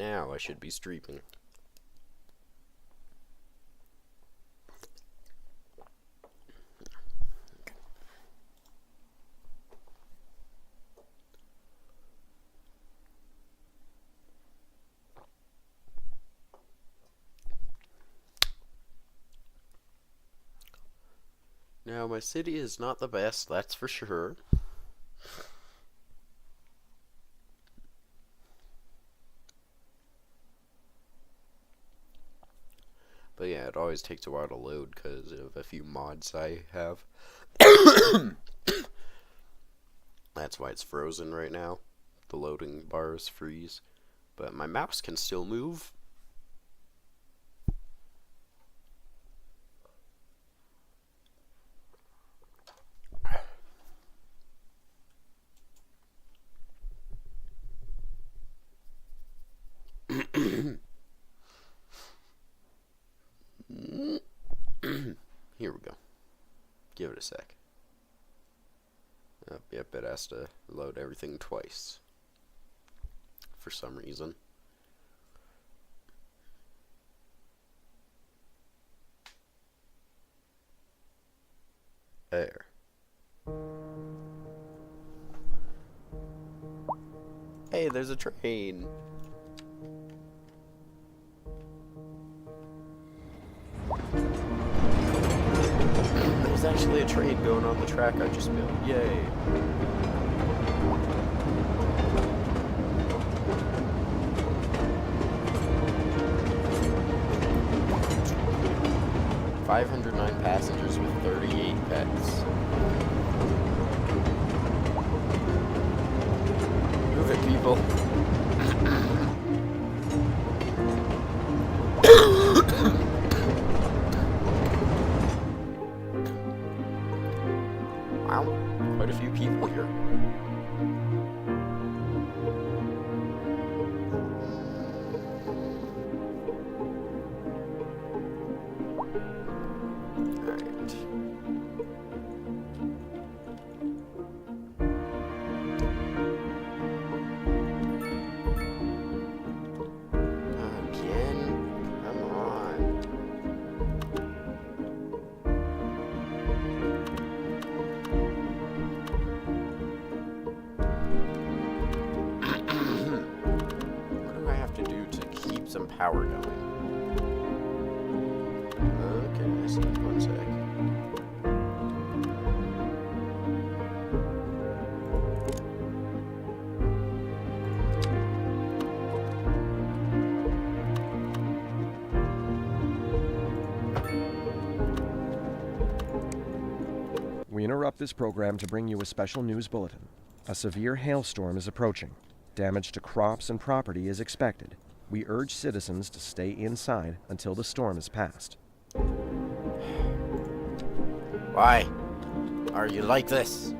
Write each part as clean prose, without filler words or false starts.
now I should be streaming. Now, my city is not the best, that's for sure. But yeah, it always takes a while to load because of a few mods I have. That's why it's frozen right now. The loading bars freeze. But my mouse can still move. Here we go. Give it a sec. Yep, it has to load everything twice. For some reason. There. Hey, there's a train. There's actually a train going on the track I just built. Yay. "509 passengers with 38 pets. Move it, people. Wow, quite a few people here. Alright. Again? Come on. What do I have to do to keep some power going? Okay, I see. One sec. We interrupt this program to bring you a special news bulletin. A severe hailstorm is approaching. Damage to crops and property is expected. We urge citizens to stay inside until the storm is past. Why are you like this?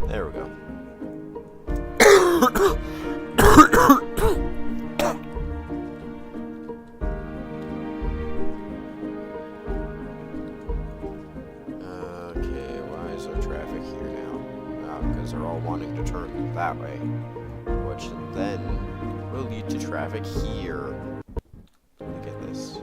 There we go. Okay, why is there traffic here now? Because they're all wanting to turn that way, which then will lead to traffic here. Look at this.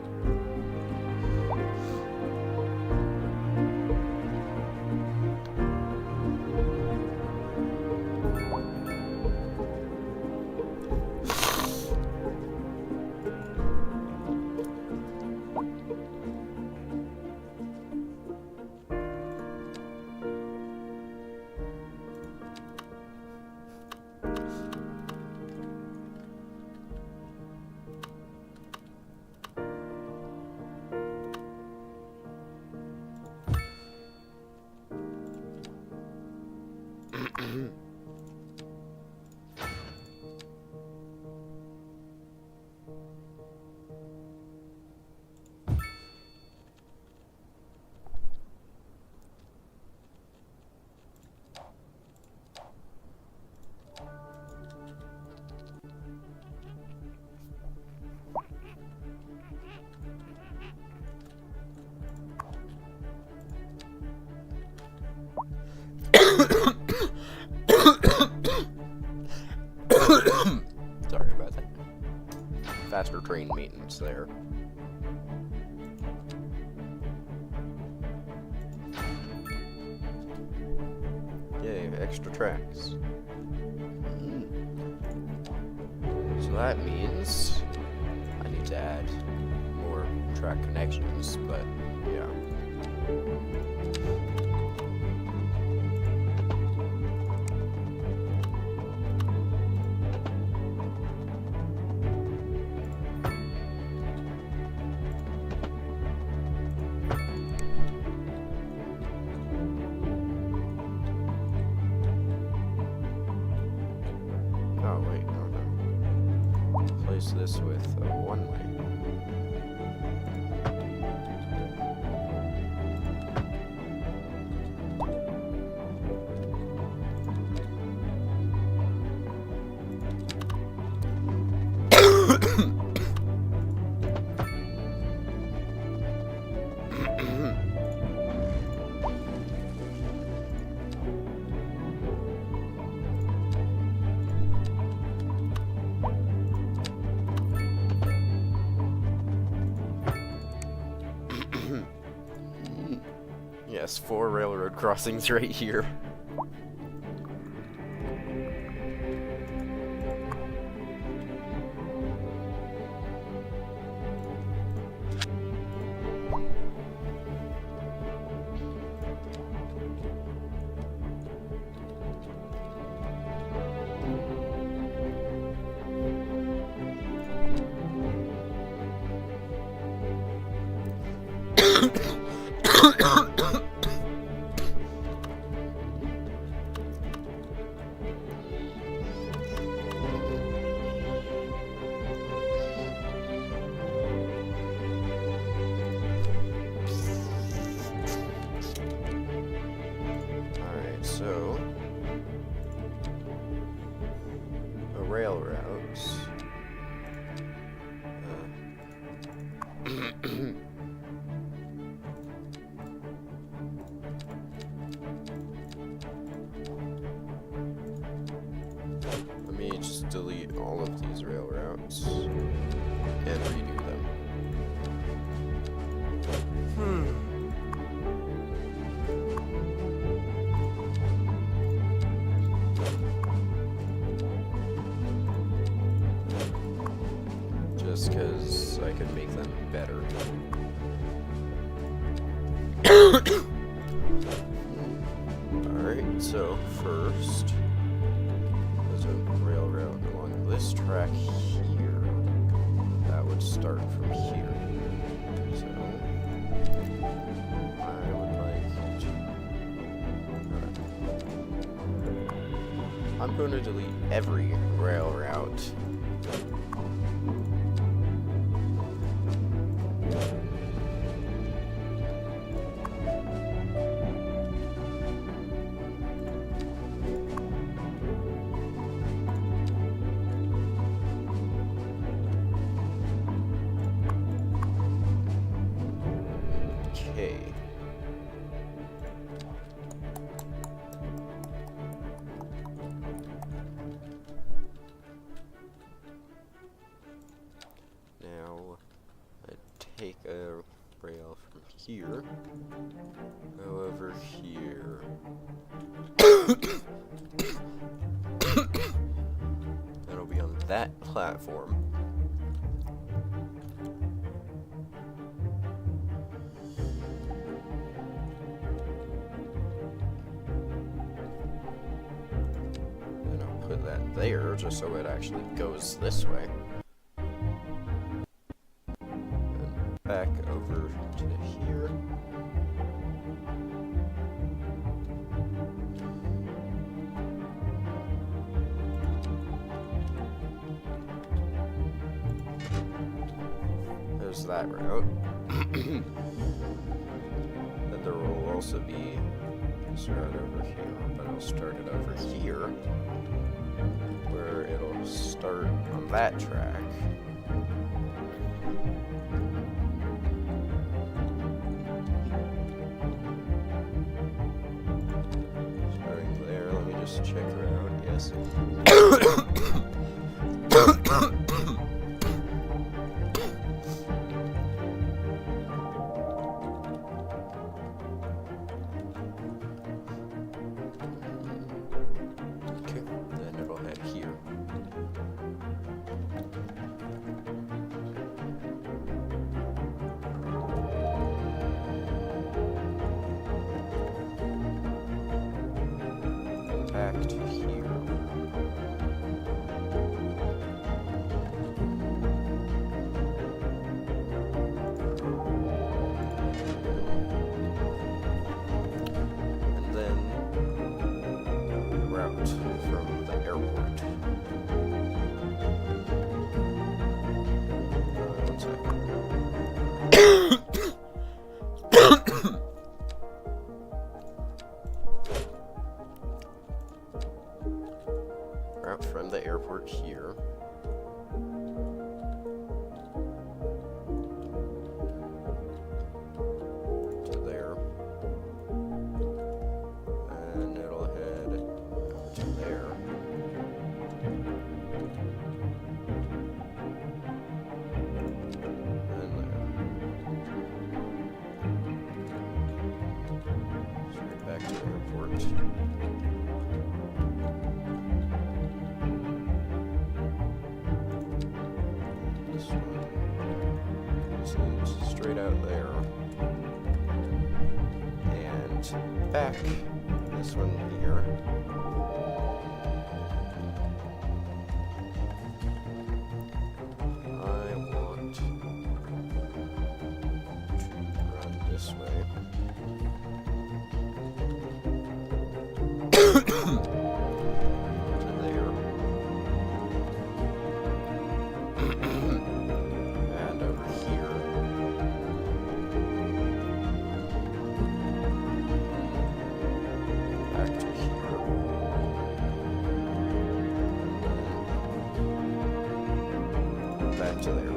buttons there. Yay, extra tracks. So that means I need to add more track connections, but yeah. Oh wait, no. Replace this with a one-way. Yes, 4 railroad crossings right here. So, the railroads. Let me just delete all of these railroads and redo them. Just because I could make them better. Alright, so first, there's a railroad along this track here. That would start from here. So, I would like to... I'm going to delete every rail route. Okay. Now, I take a rail from here, go over here. That'll be on that platform. Put that there just so it actually goes this way. And back over to here. There's that route. Then there will also be this route over here, but I'll start it over here, where it'll start on that track. Starting there, let me just check around, yes. back to here. And then route from the airport. One sec. Route from the airport here. To there. And it'll head to there. And there. Straight back to the airport. This one is straight out there. And back. This one here. I want to run this way. To there. And over here. Back to here. And then back to the airport.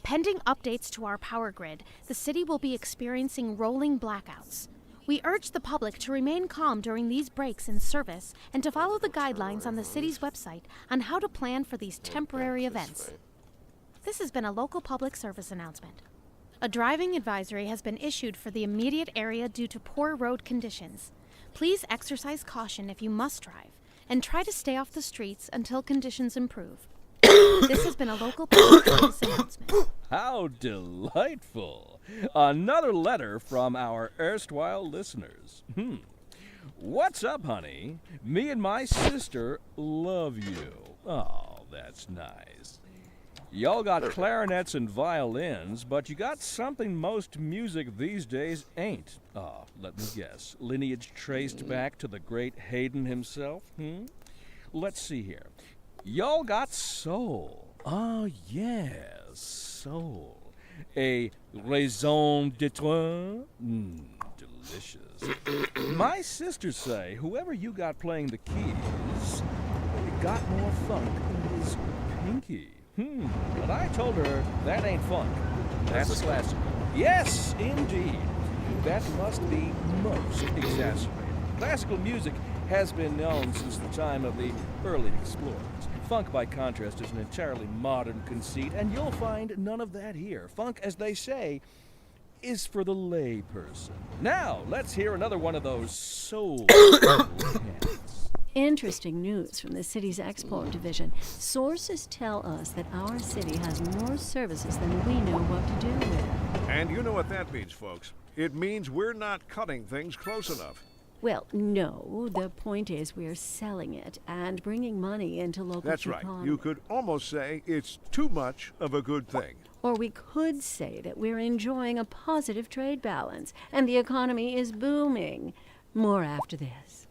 Pending updates to our power grid, the city will be experiencing rolling blackouts. We urge the public to remain calm during these breaks in service and to follow the guidelines on the city's website on how to plan for these temporary events. This has been a local public service announcement. A driving advisory has been issued for the immediate area due to poor road conditions. Please exercise caution if you must drive, and try to stay off the streets until conditions improve. This has been a local public service announcement. How delightful! Another letter from our erstwhile listeners. What's up, honey? Me and my sister love you. Oh, that's nice. Y'all got clarinets and violins, but you got something most music these days ain't. Oh, let me guess. Lineage traced back to the great Haydn himself? Let's see here. Y'all got soul. Oh, yes, soul. A raison d'etre? Delicious. My sisters say whoever you got playing the keys got more funk than his pinky. But I told her that ain't funk. That's classical. Yes, indeed. That must be most exacerbated. Classical music has been known since the time of the early explorers. Funk, by contrast, is an entirely modern conceit, and you'll find none of that here. Funk, as they say, is for the lay person. Now, let's hear another one of those soul chants. Interesting news from the city's export division. Sources tell us that our city has more services than we know what to do with. And you know what that means, folks. It means we're not cutting things close enough. Well, no. The point is we're selling it and bringing money into local That's right. economy. You could almost say it's too much of a good thing. Or we could say that we're enjoying a positive trade balance and the economy is booming. More after this.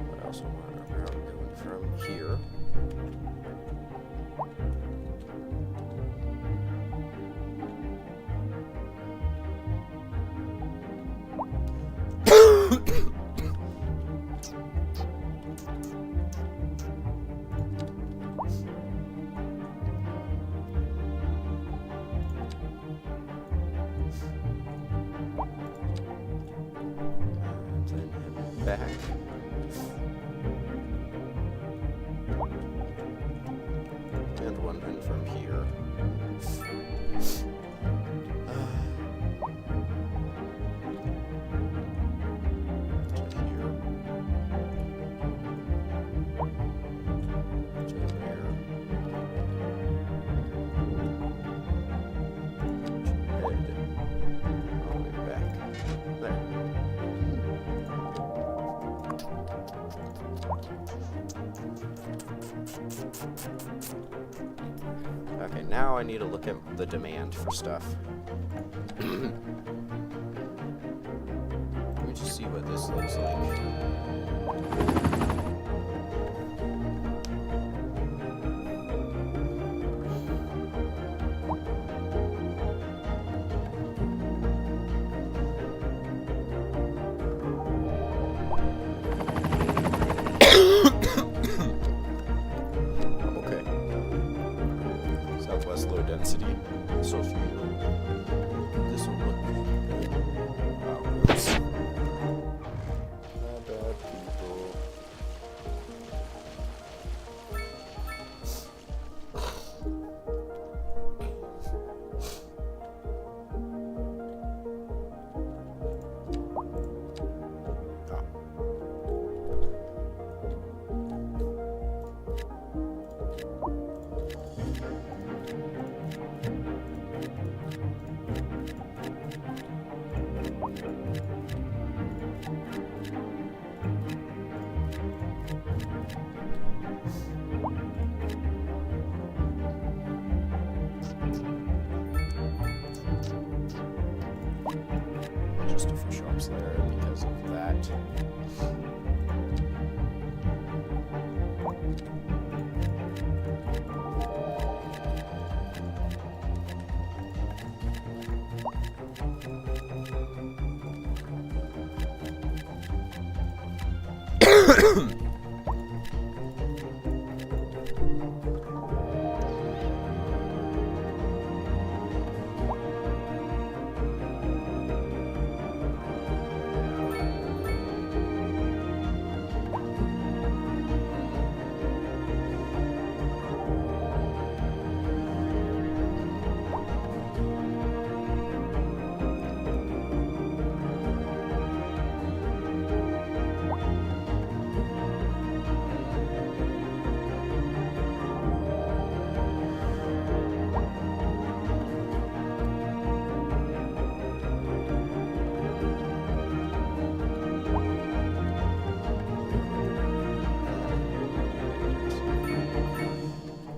I also want a route going from here. Then head back. And one in from here. To here. To there. Head all the way back. There. Okay, now I need to look at the demand for stuff. Let me just see what this looks like. Okay. Southwest low density. So if you this will look oops. Bad people. Just a few shops there because of that.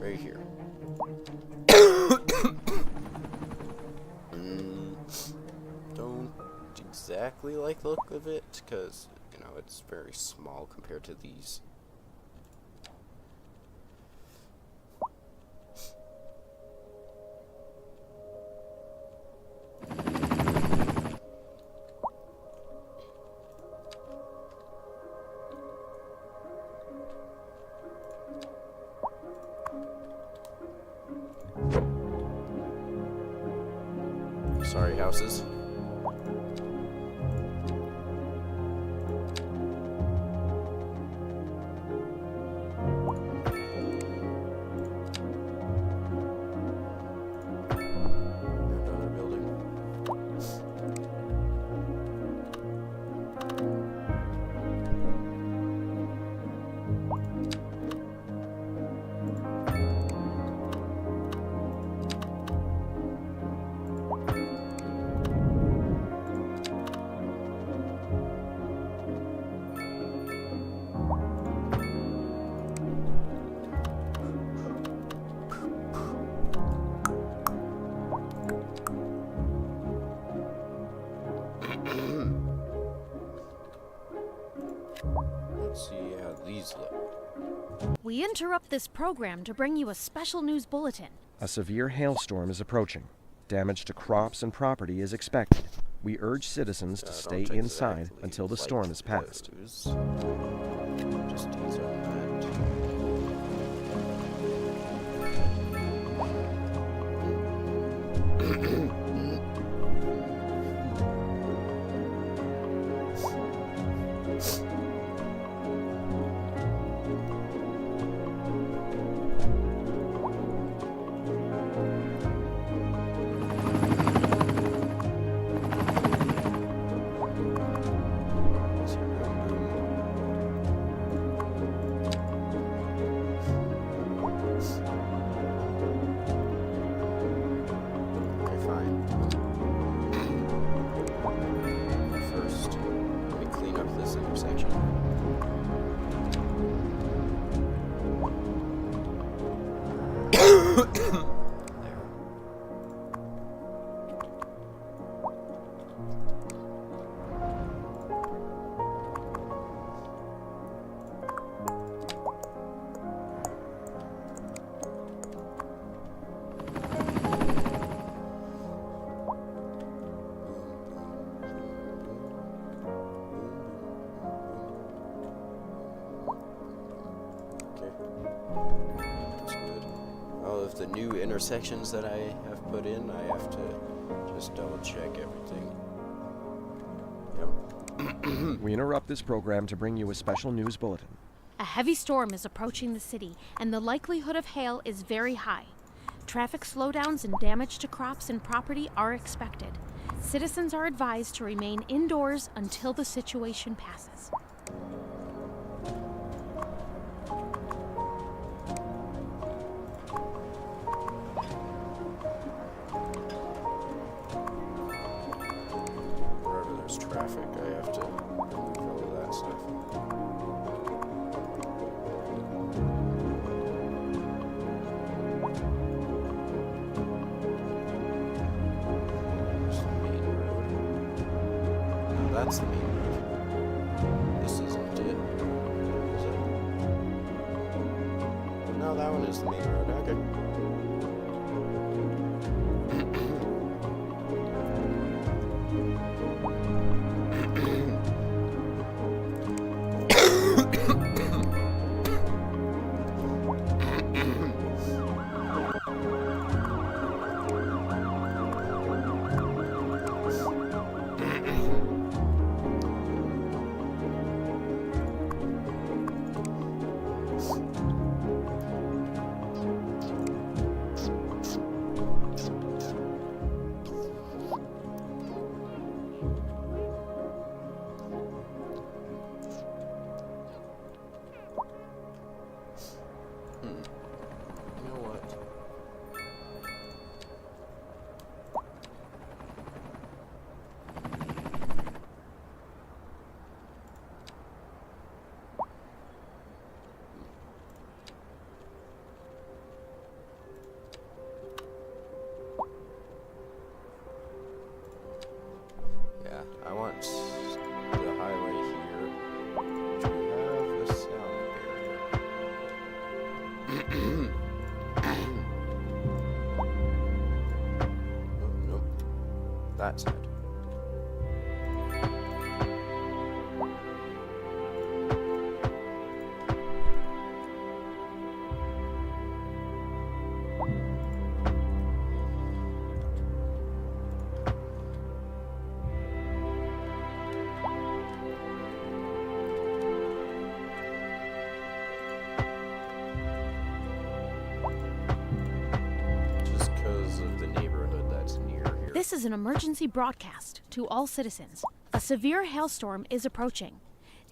Right here. Don't exactly like the look of it because, you know, it's very small compared to these. Sorry, houses. Another building. Let's see how these look. We interrupt this program to bring you a special news bulletin. A severe hailstorm is approaching. Damage to crops and property is expected. We urge citizens to Don't stay exactly inside until the storm is passed. those. Just ease on that. Okay, fine. First, let me clean up this intersection. There. Okay. That's good. All of the new intersections that I have put in, I have to just double check everything. Yep. We interrupt this program to bring you a special news bulletin. A heavy storm is approaching the city, and the likelihood of hail is very high. Traffic slowdowns and damage to crops and property are expected. Citizens are advised to remain indoors until the situation passes. Wherever there's traffic, I have to remove all of that stuff. There's the main road. No, that's the main road. This isn't it. Is it? No, that one is the main road. Okay. You know what? Yeah, I want the highway here to have the sound barrier. Nope. That side. Just because of the neighborhood that's near here. This is an emergency broadcast to all citizens. A severe hailstorm is approaching.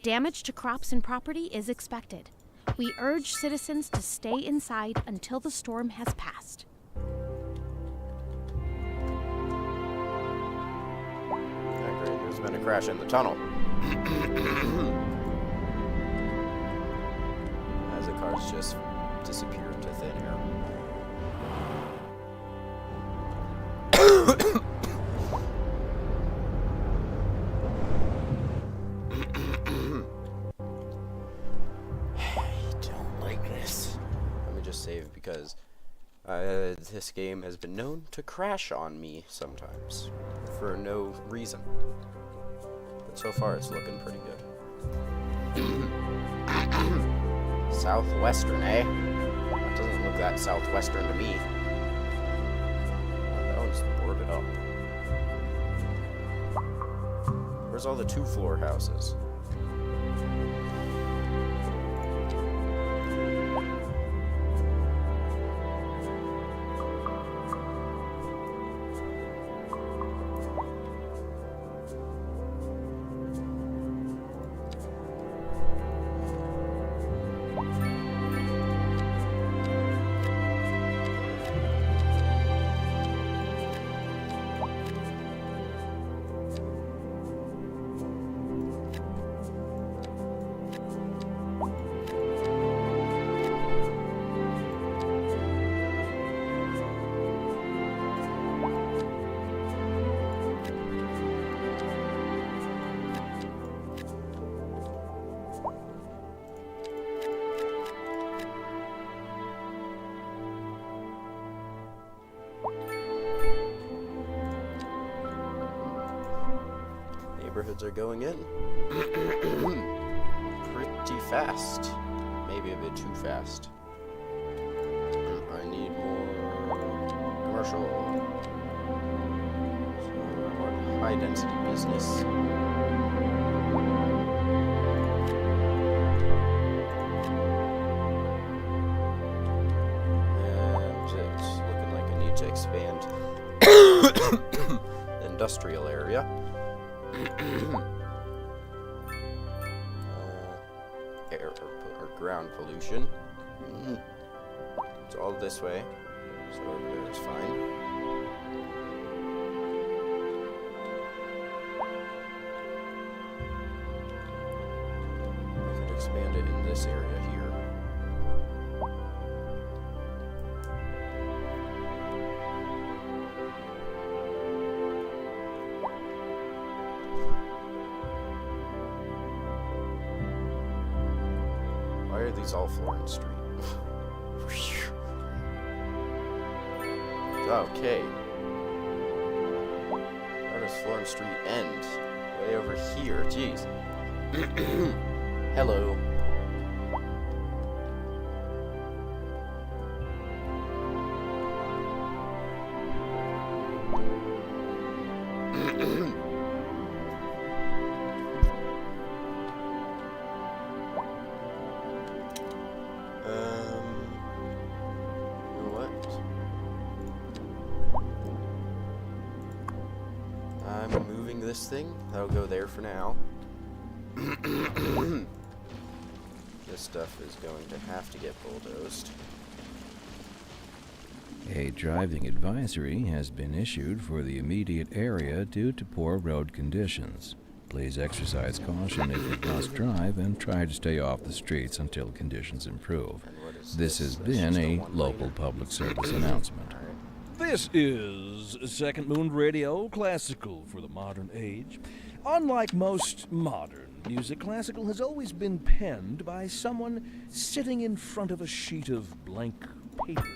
Damage to crops and property is expected. We urge citizens to stay inside until the storm has passed. Yeah, great. There's been a crash in the tunnel. As the cars just disappear into thin air. I don't like this. Let me just save because this game has been known to crash on me sometimes. for no reason. But so far, it's looking pretty good. Southwestern, eh? That doesn't look that southwestern to me. That one's boarded up. Where's all the 2-floor houses? Neighborhoods are going in. Pretty fast. Maybe a bit too fast. I need more commercial. So I want high density business. And it's looking like I need to expand the industrial area. Air or ground pollution. It's all this way, so it's fine. I could expand it in this area here. Why are these all Florence Street? Okay. Where does Florence Street end? Way over here. Jeez. Hello. I'm moving this thing. That'll go there for now. This stuff is going to have to get bulldozed. A driving advisory has been issued for the immediate area due to poor road conditions. Please exercise caution if you must drive and try to stay off the streets until conditions improve. This has been a local public service announcement. This is Second Moon Radio, classical for the modern age. Unlike most modern music, classical has always been penned by someone sitting in front of a sheet of blank paper,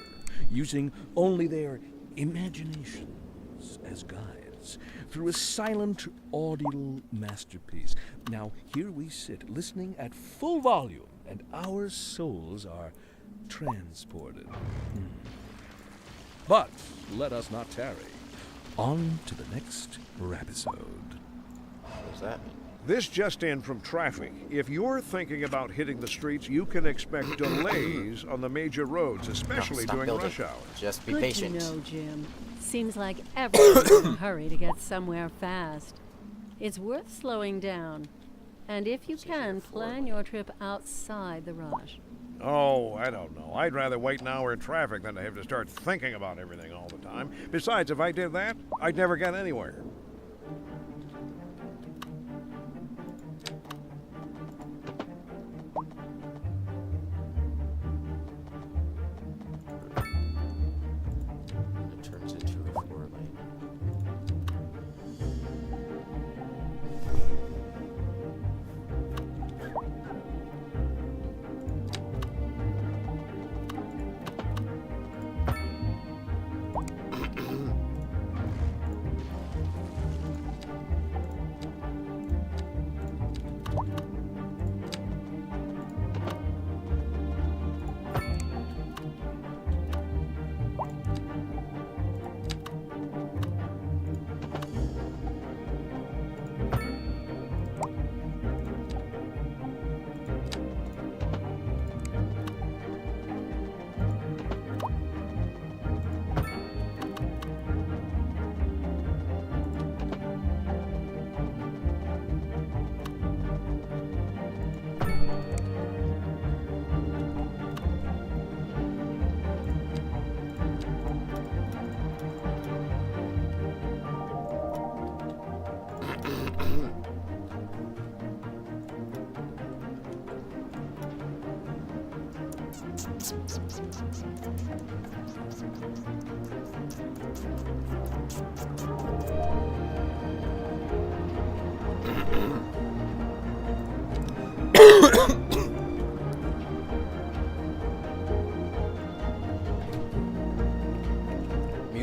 using only their imaginations as guides through a silent, audible masterpiece. Now, here we sit, listening at full volume, and our souls are transported. But let us not tarry. On to the next episode. What does that mean? This just in from traffic. If you're thinking about hitting the streets, you can expect delays on the major roads, especially Stop during building. rush hours. Just be Good patient. to know, Jim. Seems like everyone's in a hurry to get somewhere fast. It's worth slowing down. And if you can, plan your trip outside the rush. Oh, I don't know. I'd rather wait an hour in traffic than to have to start thinking about everything all the time. Besides, if I did that, I'd never get anywhere. It turns into a 4-lane.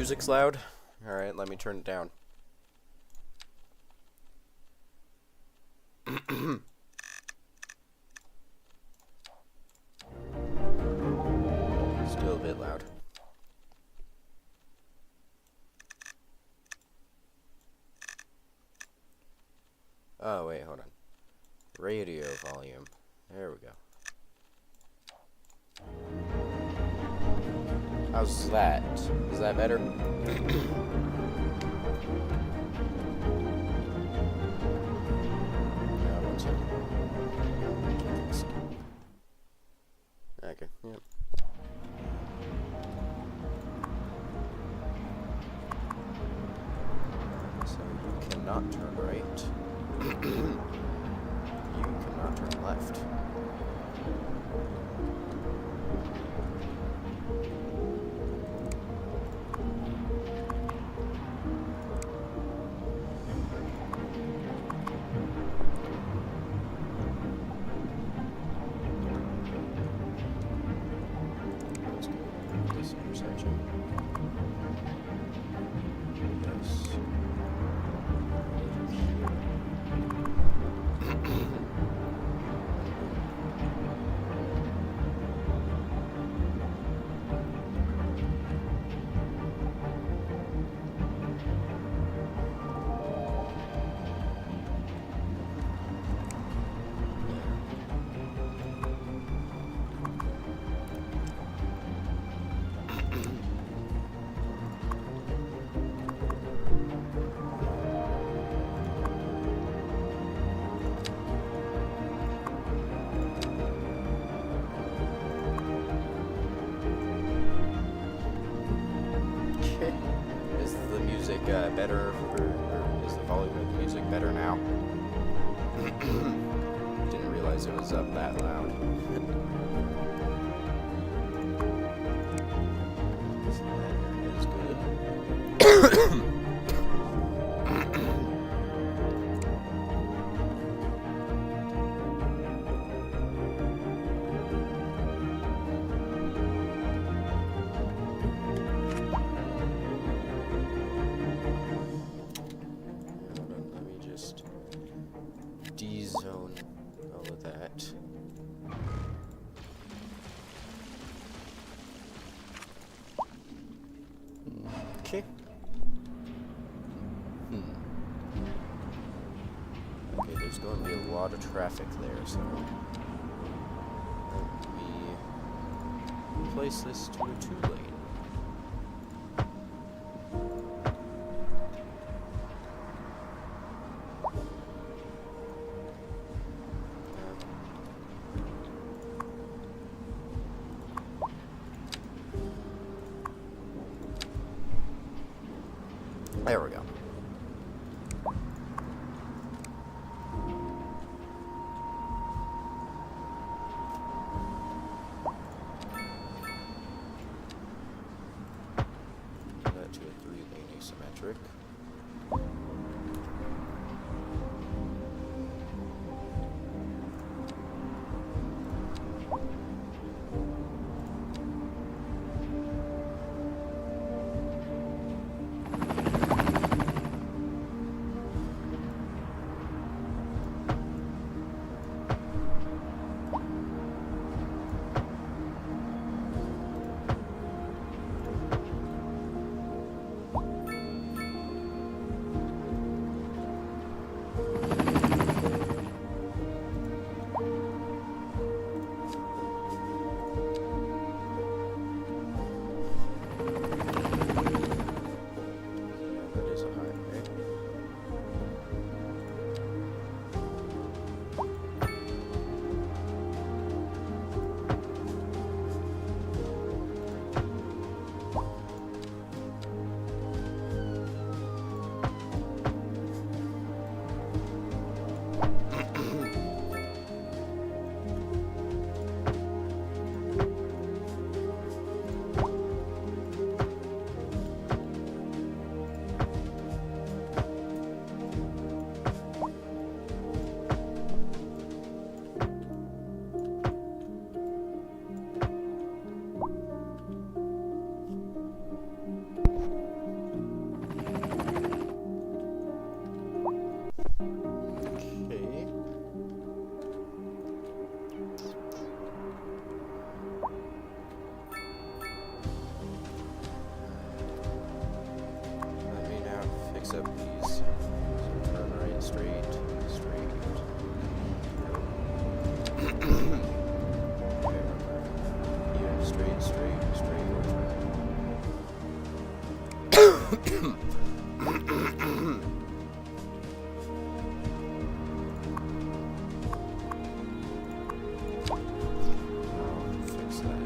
music's loud. Alright, let me turn it down. Still a bit loud. Oh, wait, hold on. Radio volume. There we go. How's that? Is that better? Okay, yep. So you cannot turn right. You cannot turn left. Let's go to this intersection. Yes. Is the music better, or is the volume of the music better now? Didn't realize it was up that loud. So that is good. Let me just D-zone all of that. Okay. Okay, there's going to be a lot of traffic there, so let me place this to a 2-lane. There we go. That to a 3-lane asymmetric. except these. So turn right, straight, straight. Okay, here, straight, straight, straight. Fix that.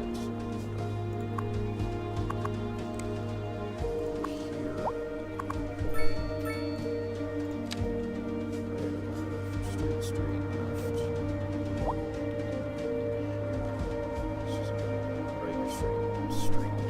Here. Straight, straight, left. Right, straight, straight.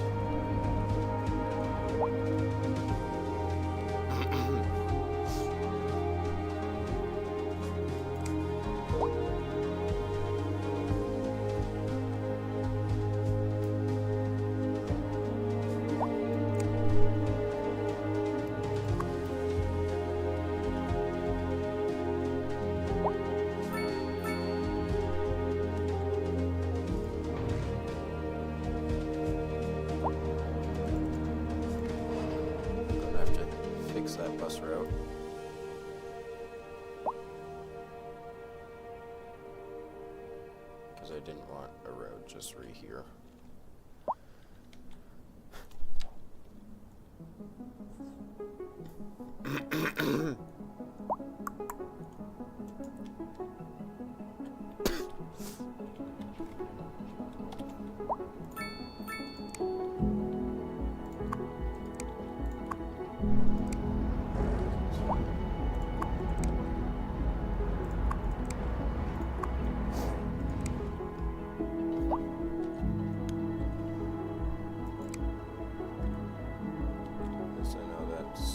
Gonna have to fix that bus route. Because I didn't want a road just right here. Yes, I know that's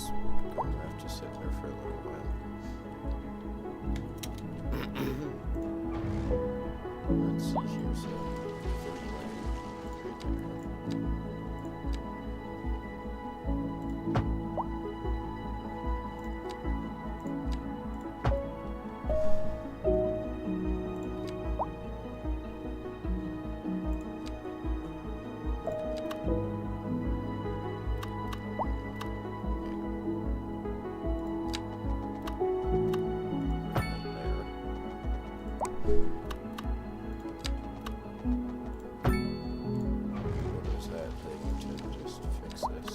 going to have to sit there for a little while. Let's see here, so 39. What is that thing to just fix this?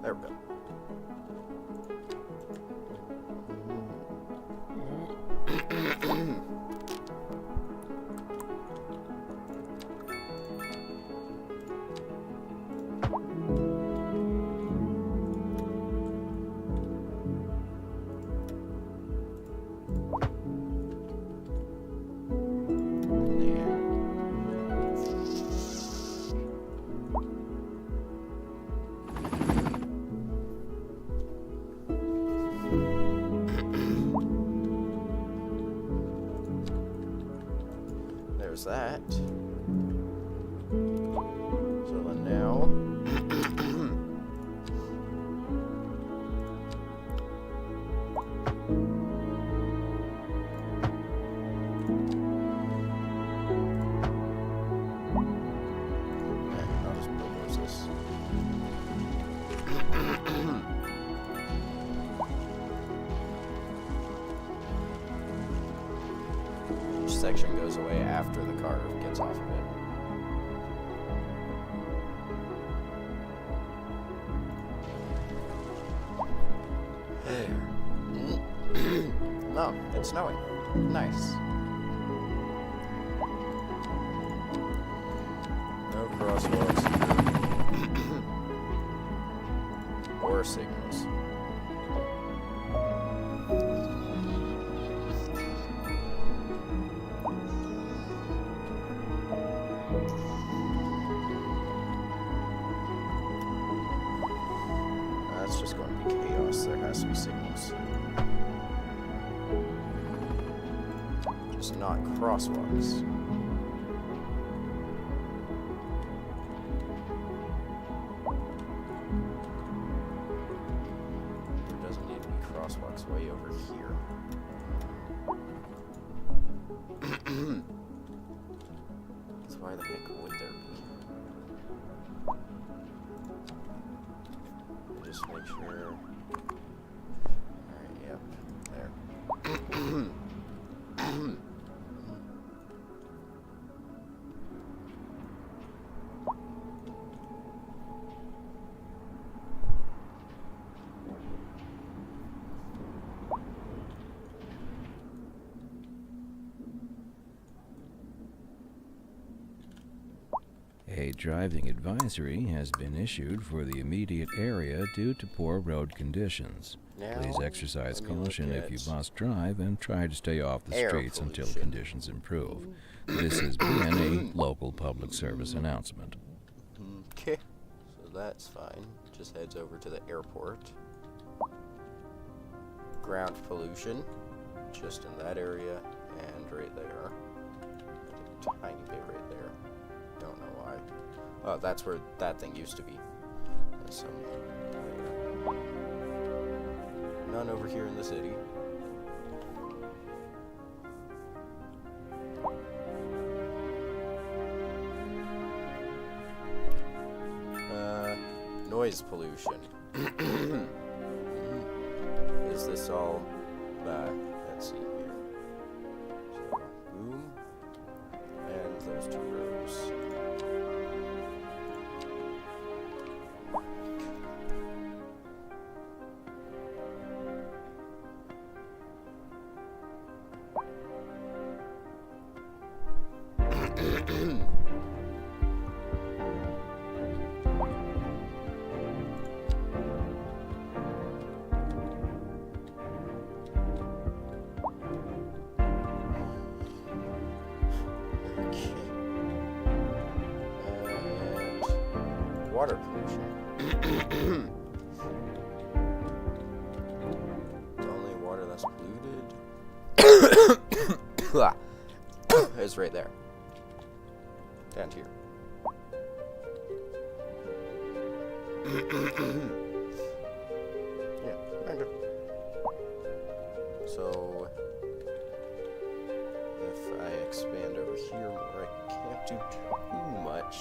There we go. There's that. So then now I'll just bulldoze this. Each section goes away after the car gets off of it. No, it's snowing. Nice. No crosswalks. Or signals. That's just going to be chaos. There has to be signals. Just not crosswalks. There doesn't need to be crosswalks. crosswalk's way over here. So why the heck would there be? Just make sure. Alright, yep, there. A driving advisory has been issued for the immediate area due to poor road conditions. Now, Please exercise let me look caution if you at must drive and try to stay off the air streets until pollution. conditions improve. This has been a local public service announcement. Okay, so that's fine. Just heads over to the airport. Ground pollution, just in that area, and right there. And a tiny bit right there. Don't know why. Oh, that's where that thing used to be. There's some. None over here in the city. Noise pollution. Is this all? Let's see here. So, boom, and those two rows. Water pollution. The only water that's polluted is right there. Down here. Yeah, kind of. So if I expand over here more, I can't do too much.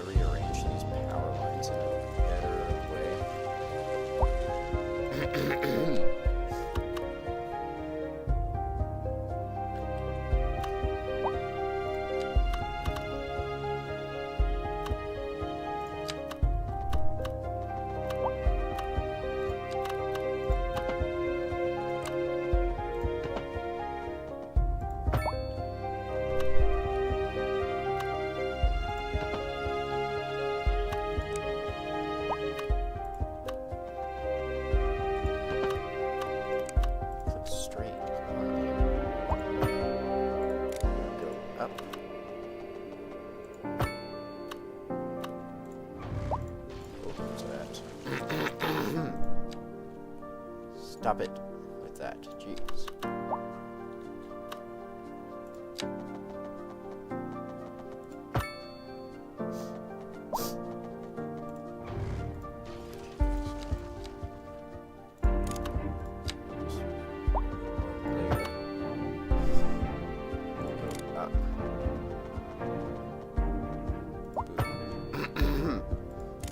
Rearrange these power lines in a better way. Stop it with that. Jeez.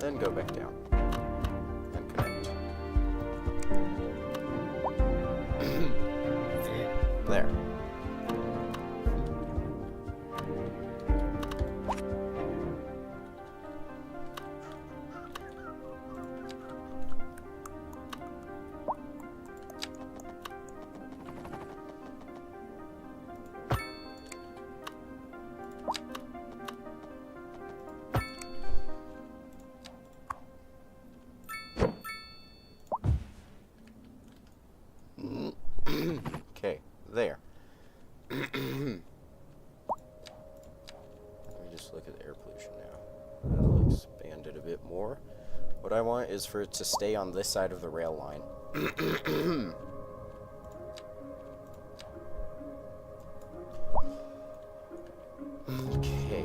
Then go back down and connect. is for it to stay on this side of the rail line. Okay.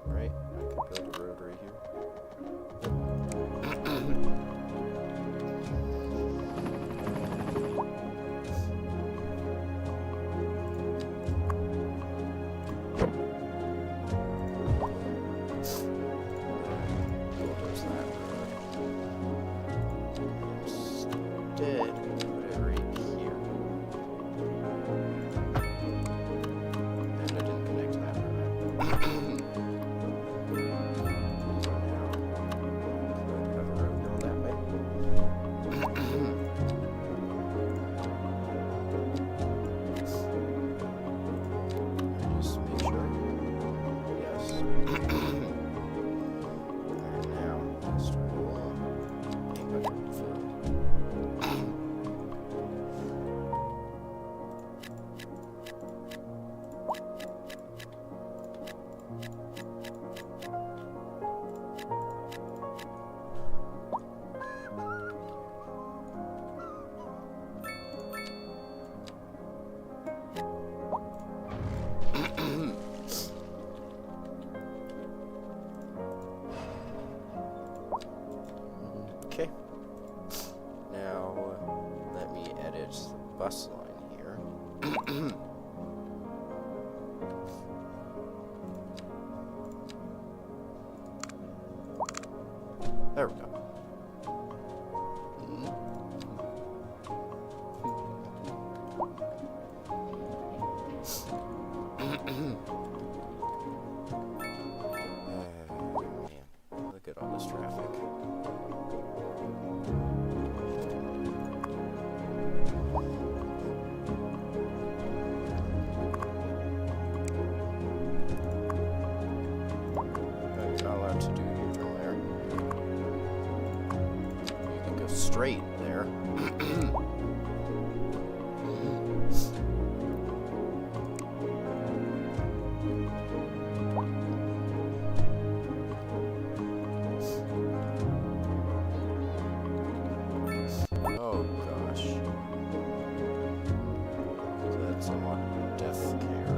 Right, I could build a road right here. Bulldoze that road. Instead, put it right here. And I didn't connect that road. Okay. Now, let me edit the bus line here. There we go. Man, look at all this traffic. Straight there. Oh gosh. That's a lot of death care.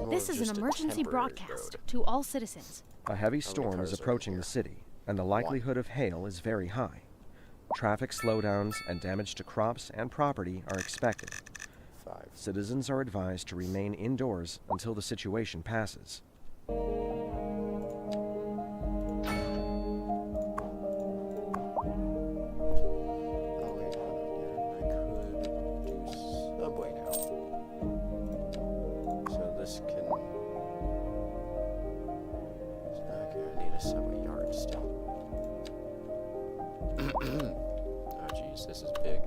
This is just an a emergency temporary broadcast road. to all citizens. A heavy How many storm cars is are in approaching here? the city, and the likelihood of hail is very high. Traffic slowdowns and damage to crops and property are expected. 5. Citizens are advised to remain indoors until the situation passes. Oh wait, hold on here. I could do subway now. So this can. Okay, I need a subway yard still. Oh jeez, this is big.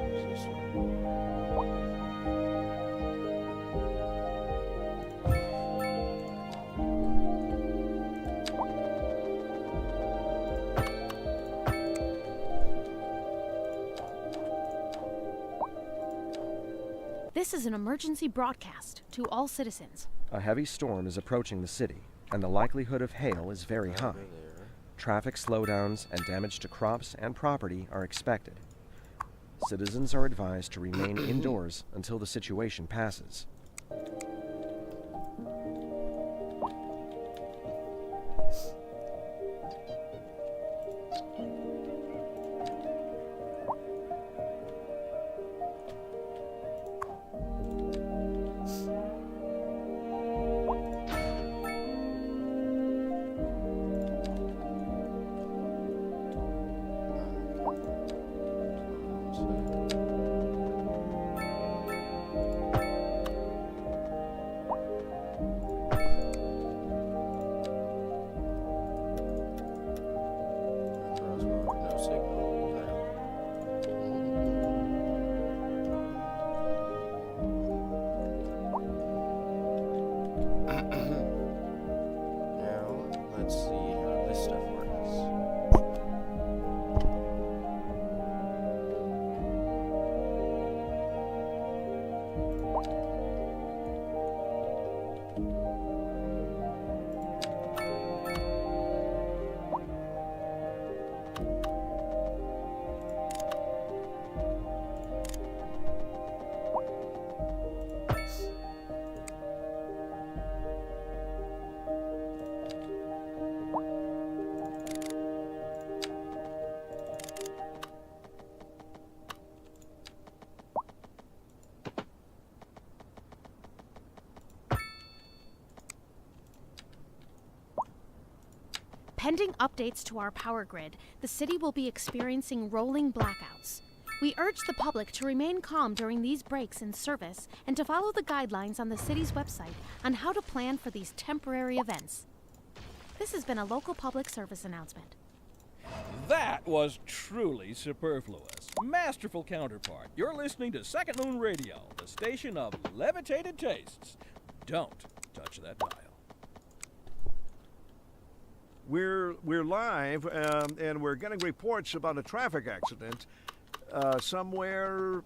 What's this one? This is an emergency broadcast to all citizens. A heavy storm is approaching the city, and the likelihood of hail is very high. Over there. Traffic slowdowns and damage to crops and property are expected. Citizens are advised to remain indoors until the situation passes. No signal. Now, let's see how this stuff works. Pending updates to our power grid, the city will be experiencing rolling blackouts. We urge the public to remain calm during these breaks in service and to follow the guidelines on the city's website on how to plan for these temporary events. This has been a local public service announcement. That was truly superfluous. Masterful counterpart. You're listening to Second Moon Radio, the station of levitated tastes. Don't touch that dial. We're live, and we're getting reports about a traffic accident somewhere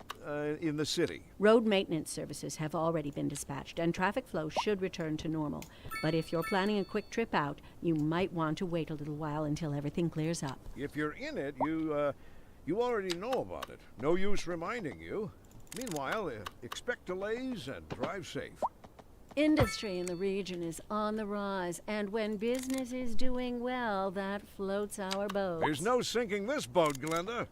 in the city. Road maintenance services have already been dispatched, and traffic flow should return to normal. But if you're planning a quick trip out, you might want to wait a little while until everything clears up. If you're in it, you already know about it. No use reminding you. Meanwhile, expect delays and drive safe. Industry in the region is on the rise, and when business is doing well, that floats our boat. There's no sinking this boat, Glenda.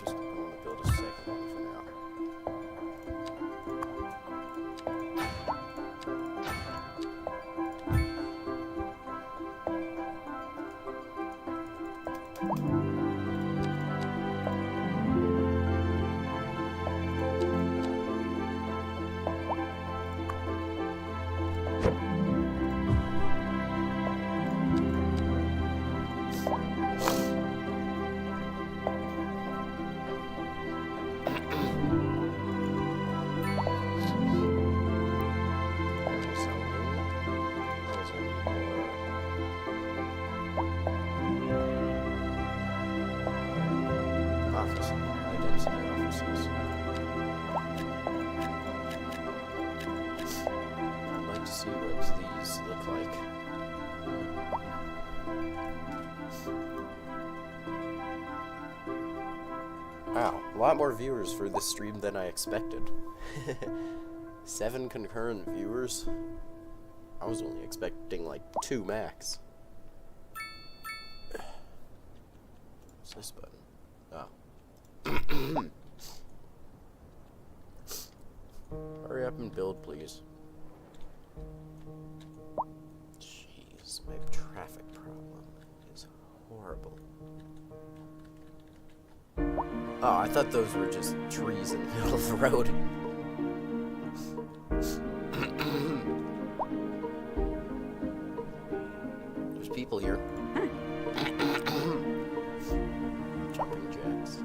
just want to build a second one for now. Office, high density offices. I'd like to see what these look like. Wow, a lot more viewers for this stream than I expected. 7 concurrent viewers? I was only expecting like 2 max. What's this button? Oh. Hurry up and build, please. Jeez, my traffic problem is horrible. Oh, I thought those were just trees in the middle of the road. There's people here. Jumping jacks.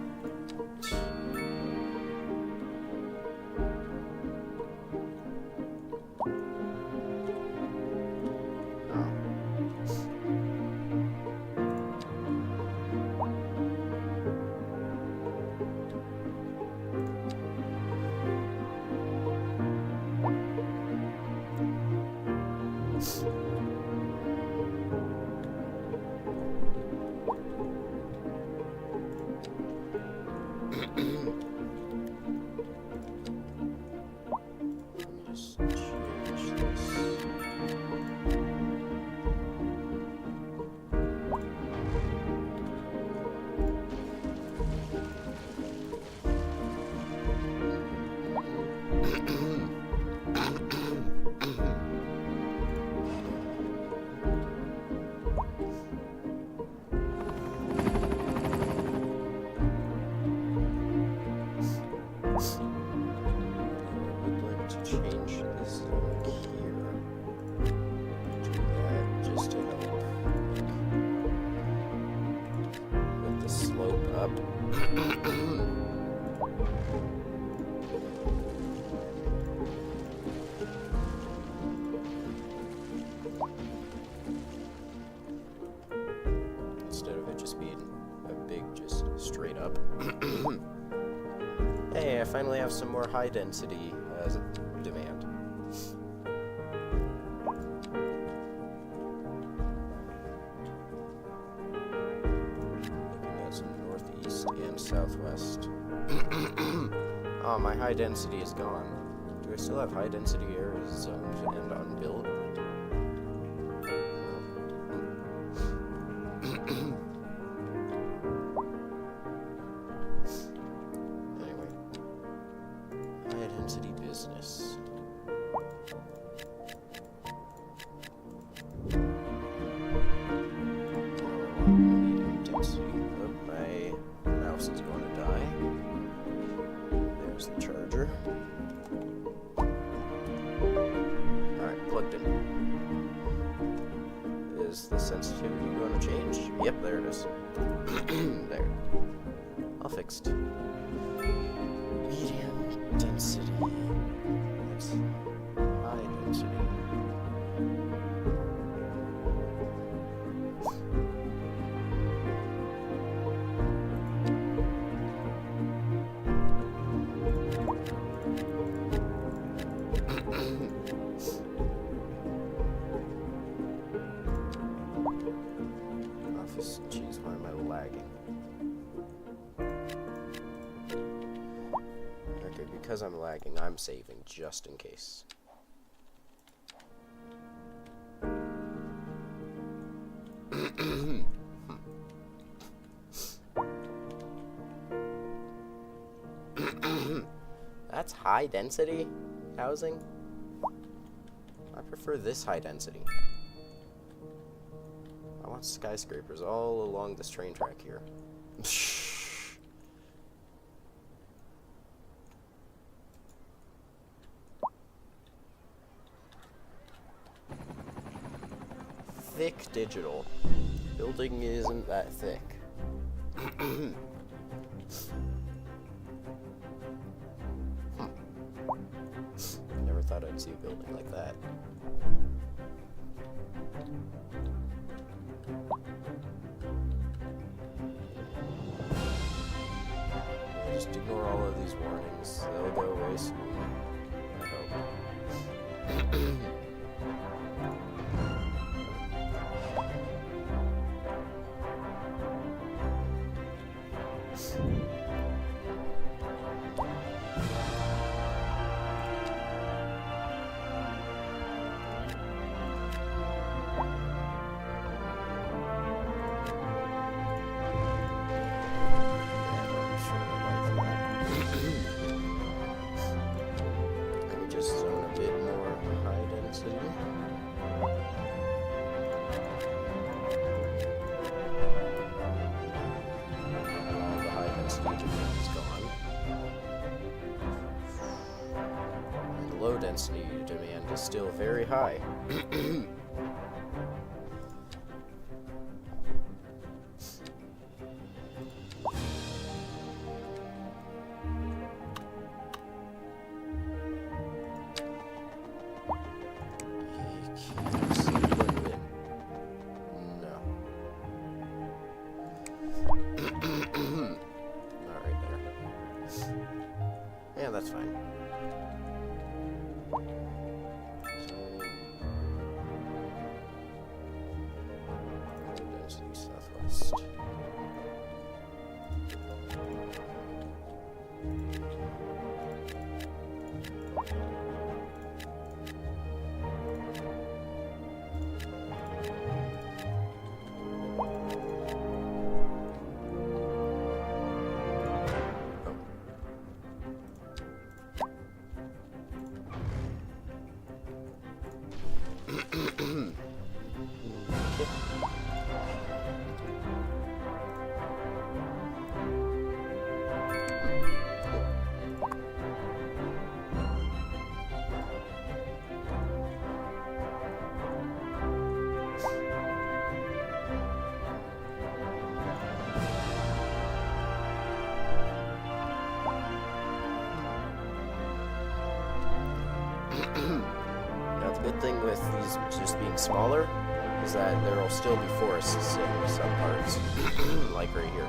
Instead of it just being a big, just straight up. Hey, I finally have some more high density demand. Looking at some northeast and southwest. Oh, my high density is gone. Do I still have high density areas zoned and unbuilt? Anyway, high density business. Medium density. Oh, my mouse is going to die. There's the charger. Alright, plugged in. Is the sensitivity going to change? Yep, there it is. There. All fixed. Medium density. That's high density. Office, jeez, Why am I lagging? Okay, because I'm lagging, I'm saving just in case. That's high density housing? I prefer this high density. I want skyscrapers all along this train track here. Thick digital. Building isn't that thick. Never thought I'd see a building like that. Just ignore all of these warnings. They'll go away soon. I hope. Low density demand is still very high. Not right there. Yeah, that's fine. Southwest. Now the good thing with these just being smaller is that there will still be forests in some parts, like right here.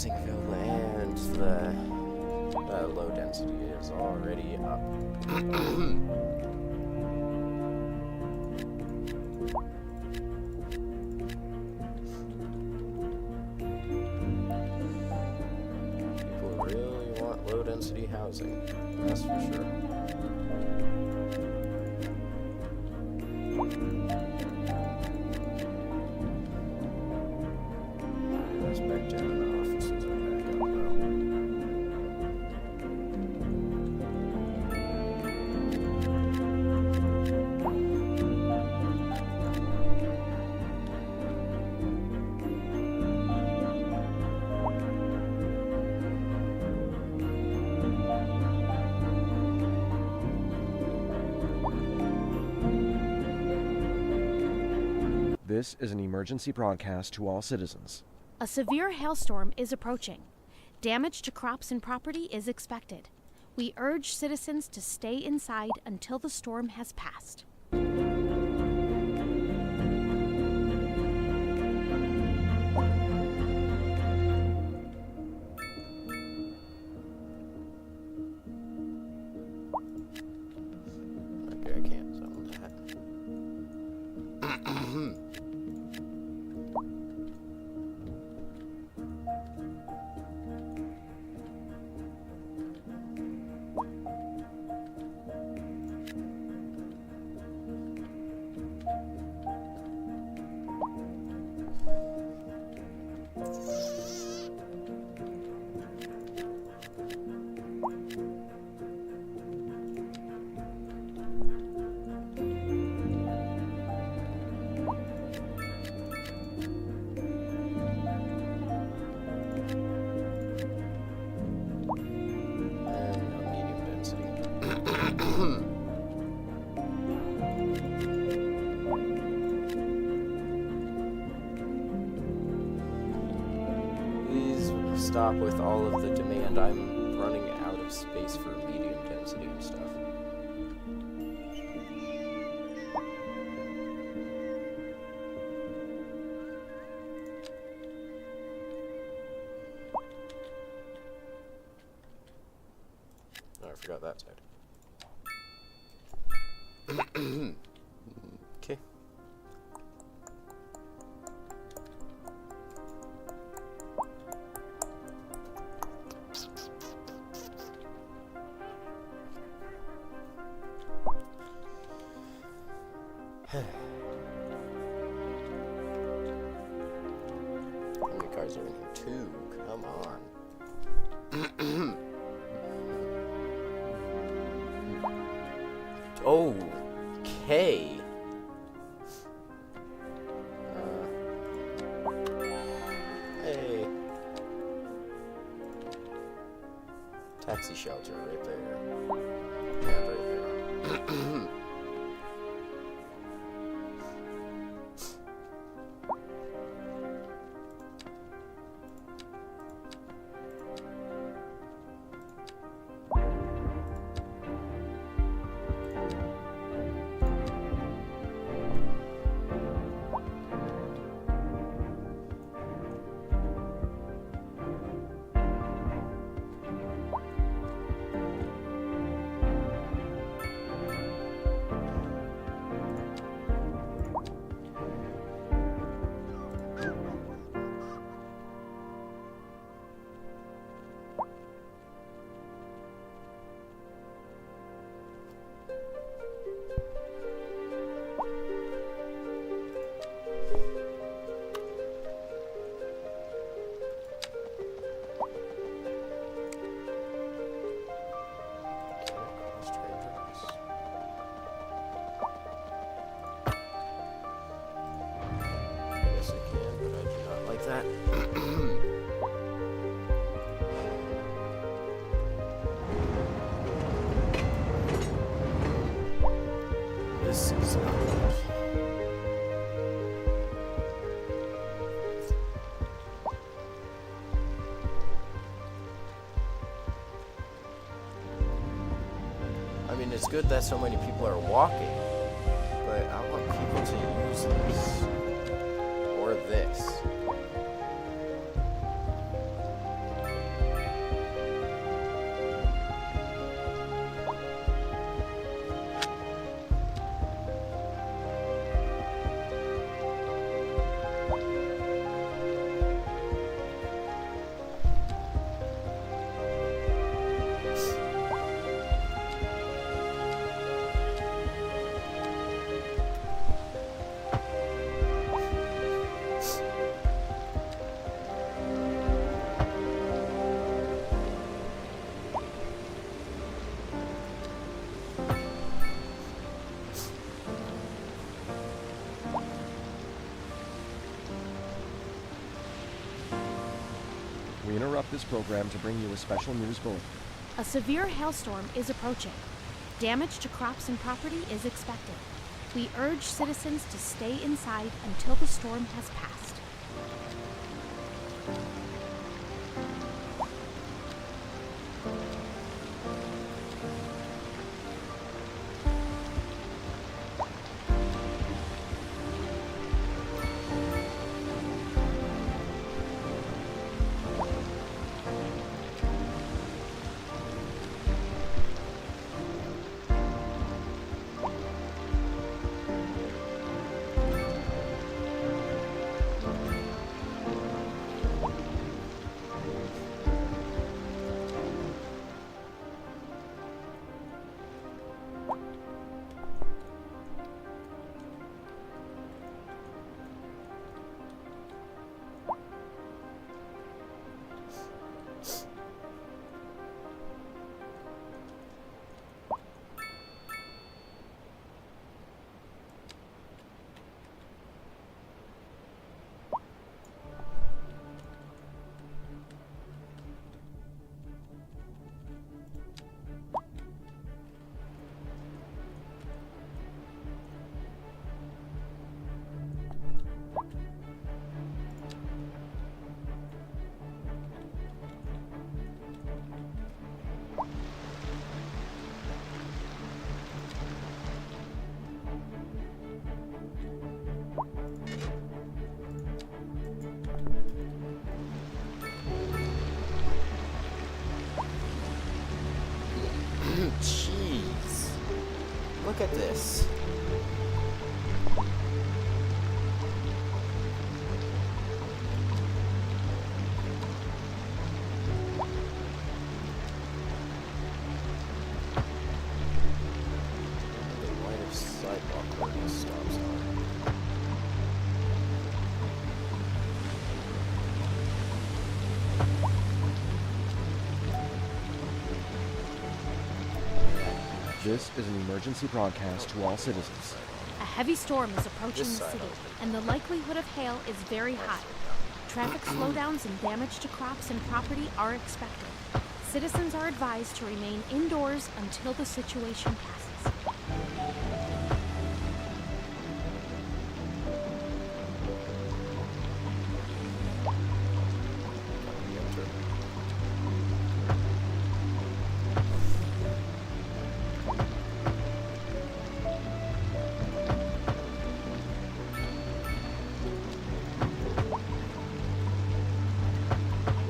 housing available, and the low density is already up. People really want low density housing, that's for sure. Let's back down the offices are back up now. This is an emergency broadcast to all citizens. A severe hailstorm is approaching. Damage to crops and property is expected. We urge citizens to stay inside until the storm has passed. Okay, I can't zone that. Please stop with all of the demand. I'm running out of space for medium density stuff. Oh, I forgot that side. Okay. How many cars are in here? 2. Come on. Okay. Hey. Taxi shelter right there. Yeah, right there. This is not good. I mean, it's good that so many people are walking, but I want people to use this or this. this program to bring you a special news bulletin. A severe hailstorm is approaching. Damage to crops and property is expected. We urge citizens to stay inside until the storm has passed. Jeez. Look at this. The white sidewalk where this stops on. This is an emergency broadcast to all citizens. A heavy storm is approaching This the side city, open. and the likelihood of hail is very high. Traffic slowdowns and damage to crops and property are expected. Citizens are advised to remain indoors until the situation passes.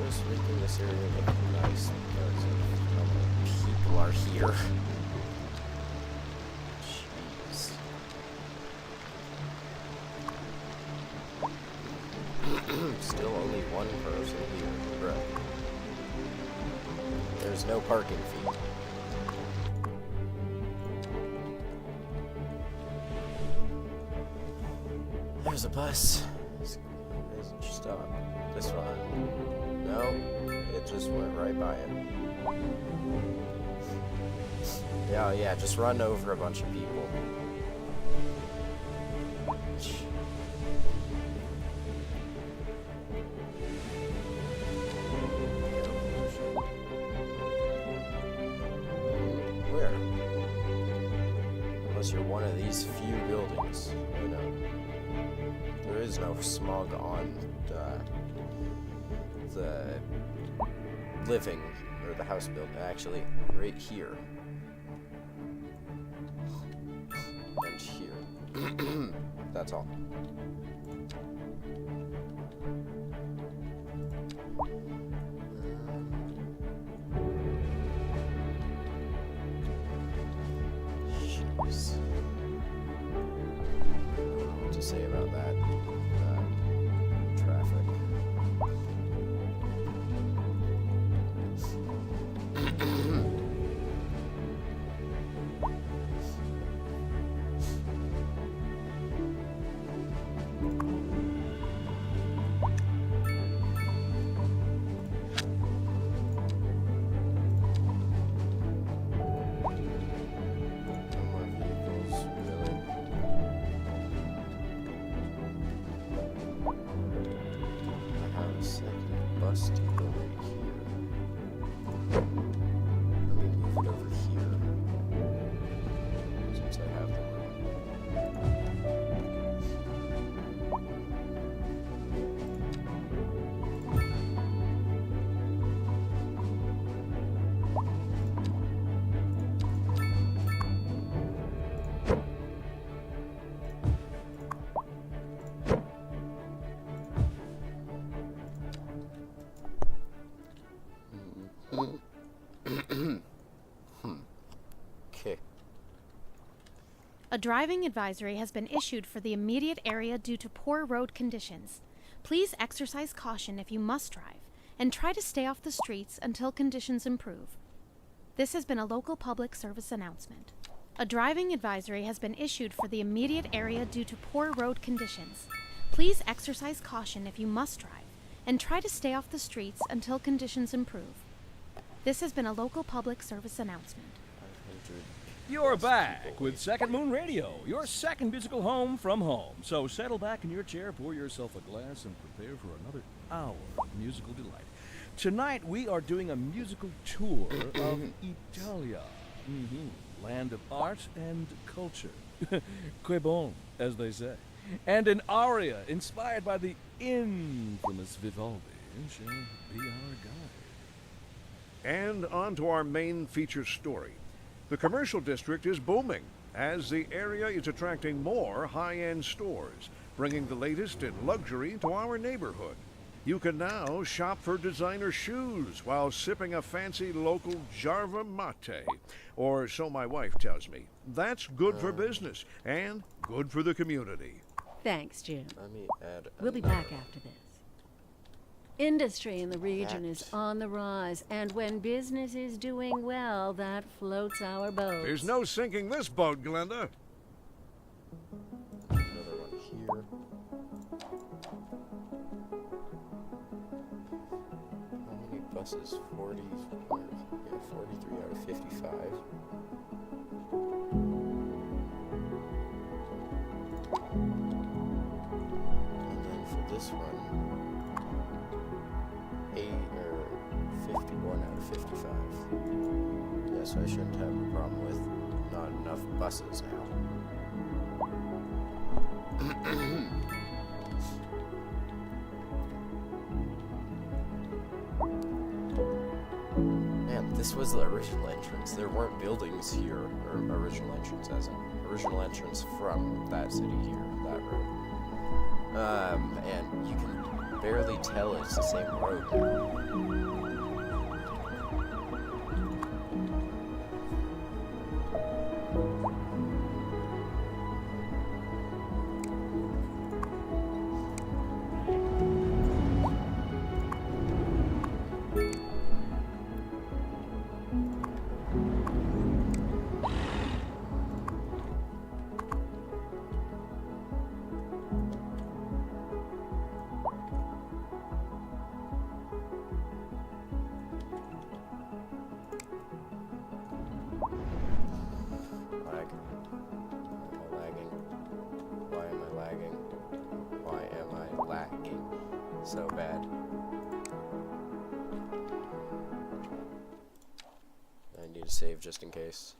Just making this area look nice because of how many people are here. Jeez. Still only one person here. Right. There's no parking fee. There's a bus. Stop. This one. No, it just went right by it. Yeah, just run over a bunch of people. Where? Unless you're one of these few buildings, you know. There is no smog on the living or the house building. Actually, right here and here. That's all. Jeez. I don't know what to say about that. Traffic. No more vehicles, really. A driving advisory has been issued for the immediate area due to poor road conditions. Please exercise caution if you must drive, and try to stay off the streets until conditions improve. This has been a local public service announcement. A driving advisory has been issued for the immediate area due to poor road conditions. Please exercise caution if you must drive, and try to stay off the streets until conditions improve. This has been a local public service announcement. 500. You're back with Second Moon Radio, your second musical home from home. So settle back in your chair, pour yourself a glass, and prepare for another hour of musical delight. Tonight we are doing a musical tour of Italia, land of art and culture. Que bon, as they say. And an aria inspired by the infamous Vivaldi shall be our guide. And on to our main feature story. The commercial district is booming as the area is attracting more high-end stores, bringing the latest in luxury to our neighborhood. You can now shop for designer shoes while sipping a fancy local Jarva mate, or so my wife tells me. That's good for business and good for the community. Thanks, Jim. Let me add. We'll be back after this. Industry in the region is That. on the rise, and when business is doing well, that floats our boat. There's no sinking this boat, Glenda. Another one here. How many buses? 40. Yeah, 43 out of 55. And then for this one, 51 out of 55. Yes, I shouldn't have a problem with not enough buses now. Man, this was the original entrance. There weren't buildings here, or original entrance as in original entrance from that city here, that road. And you can barely tell it's the same road now. So bad. I need to save just in case.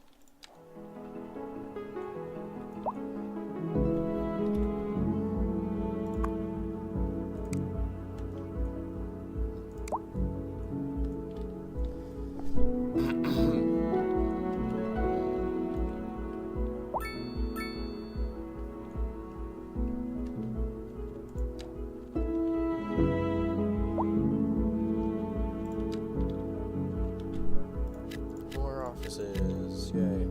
Yay.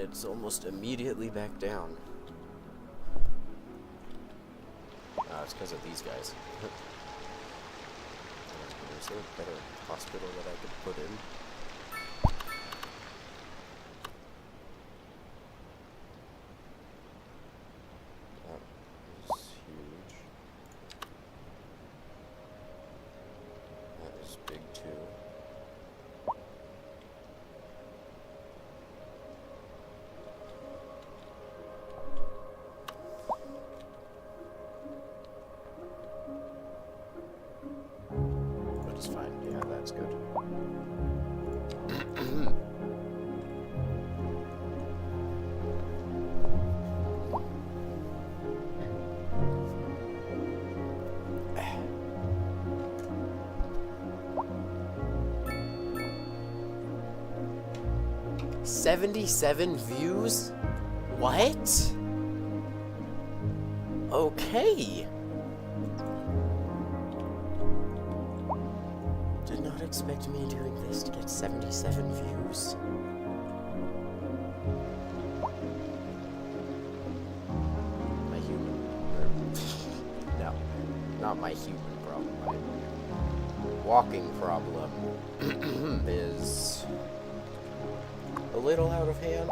it's almost immediately back down. It's because of these guys. Is there a better hospital that I could put in? That is huge. That is big too. But it's fine. Yeah, that's good. 77 views? What? Okay. Did not expect me doing this to get 77 views. My human... no, not my human problem. My walking problem is a little out of hand.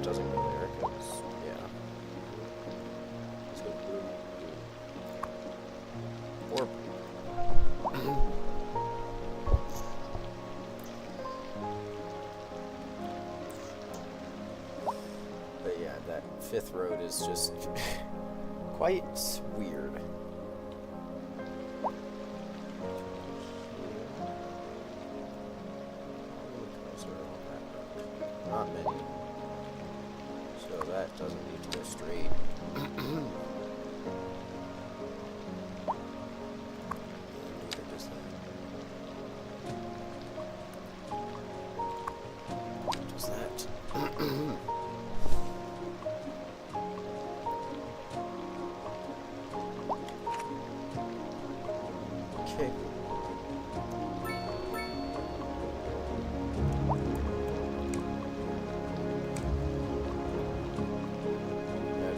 Doesn't go there, 'cause, yeah. So, or but yeah, that fifth road is just quite weird. Not many. So that doesn't need to go straight. Neither does that. Does that. Okay.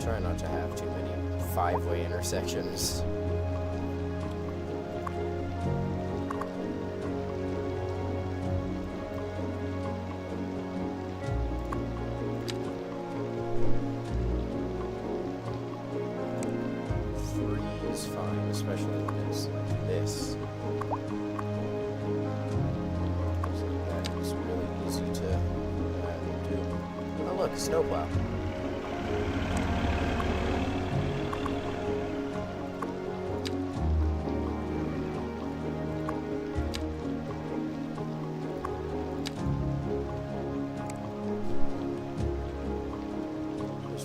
Try not to have too many five-way intersections. Three is fine, especially when it's like this. So that is really easy to do. Oh look, snowplow.